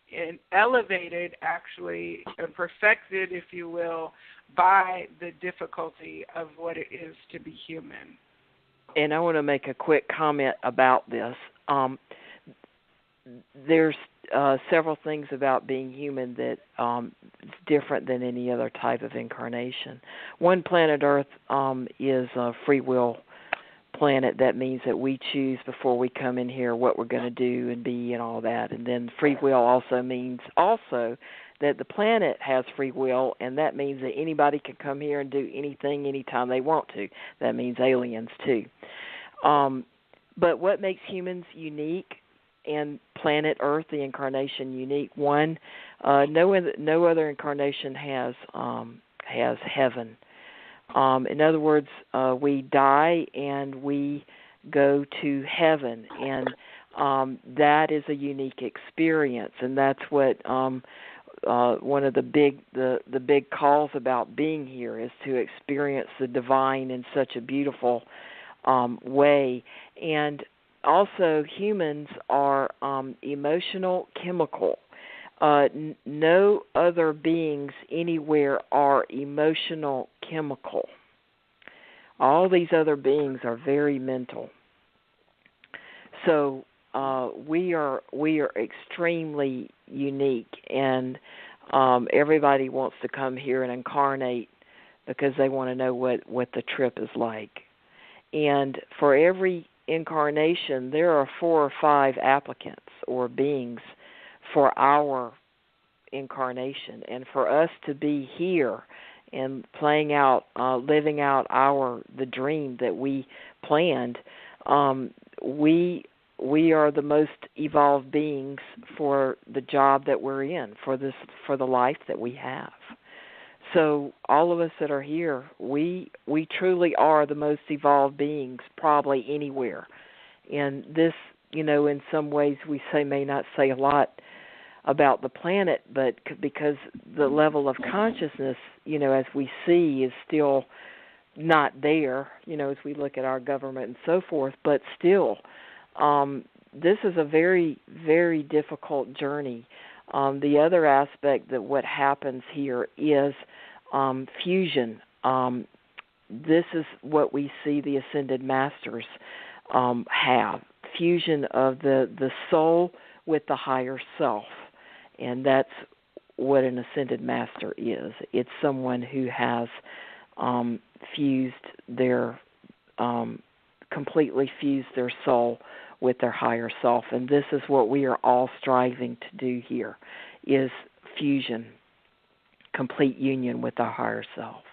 elevated, actually, and perfected, if you will, by the difficulty of what it is to be human. And I want to make a quick comment about this. There's several things about being human that is different than any other type of incarnation. One, planet Earth is a free will planet. That means that we choose before we come in here what we're going to do and be and all that. And then free will also means also that the planet has free will, and that means that anybody can come here and do anything anytime they want to. That means aliens too. But what makes humans unique and planet Earth, the incarnation, unique? One, no other incarnation has heaven. In other words, we die and we go to heaven, and that is a unique experience, and that's what one of the big calls about being here is to experience the divine in such a beautiful way. And also, humans are emotional, chemical. No other beings anywhere are emotional, chemical. All these other beings are very mental. So we are extremely unique, and everybody wants to come here and incarnate because they want to know what the trip is like. And for every incarnation, there are 4 or 5 applicants or beings for our incarnation. And for us to be here and playing out, living out the dream that we planned, we are the most evolved beings for the job that we're in, for the life that we have. So all of us that are here, we truly are the most evolved beings probably anywhere. And this, in some ways we may not say a lot about the planet, but because the level of consciousness, as we see, is still not there, as we look at our government and so forth, but still, this is a very, very difficult journey. The other aspect that what happens here is fusion. This is what we see the Ascended Masters have, fusion of the soul with the higher self. And that's what an Ascended Master is. It's someone who has completely fused their soul with their higher self. And this is what we are all striving to do here, is fusion, complete union with our higher self.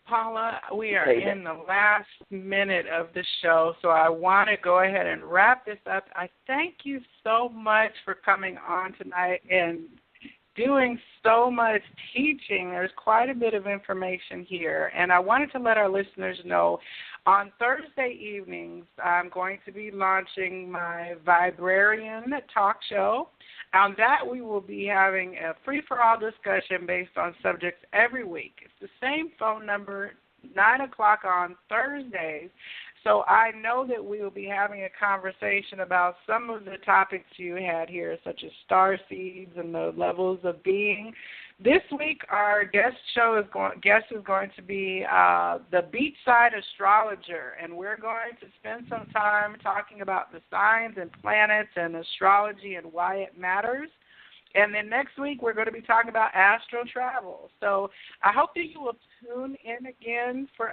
Paula, we are in the last minute of the show, so I want to go ahead and wrap this up. I thank you so much for coming on tonight and doing so much teaching. There's quite a bit of information here, and I wanted to let our listeners know on Thursday evenings I'm going to be launching my Viberarian talk show. On that, we will be having a free-for-all discussion based on subjects every week. It's the same phone number, 9 o'clock on Thursdays. So I know that we will be having a conversation about some of the topics you had here, such as star seeds and the levels of being. This week, our guest is going to be the beachside astrologer, and we're going to spend some time talking about the signs and planets and astrology and why it matters. And then next week, we're going to be talking about astral travel. So I hope that you will tune in again for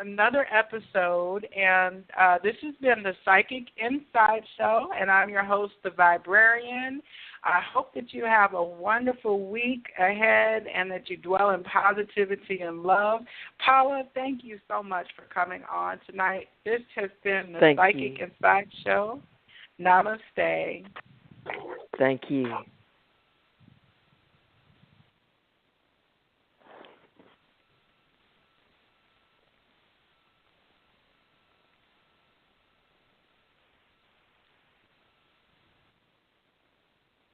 another episode. And this has been the Psychic Inside Show, and I'm your host, the Viberarian. I hope that you have a wonderful week ahead and that you dwell in positivity and love. Paula, thank you so much for coming on tonight. This has been the Psychic Inside Show. Namaste. Thank you.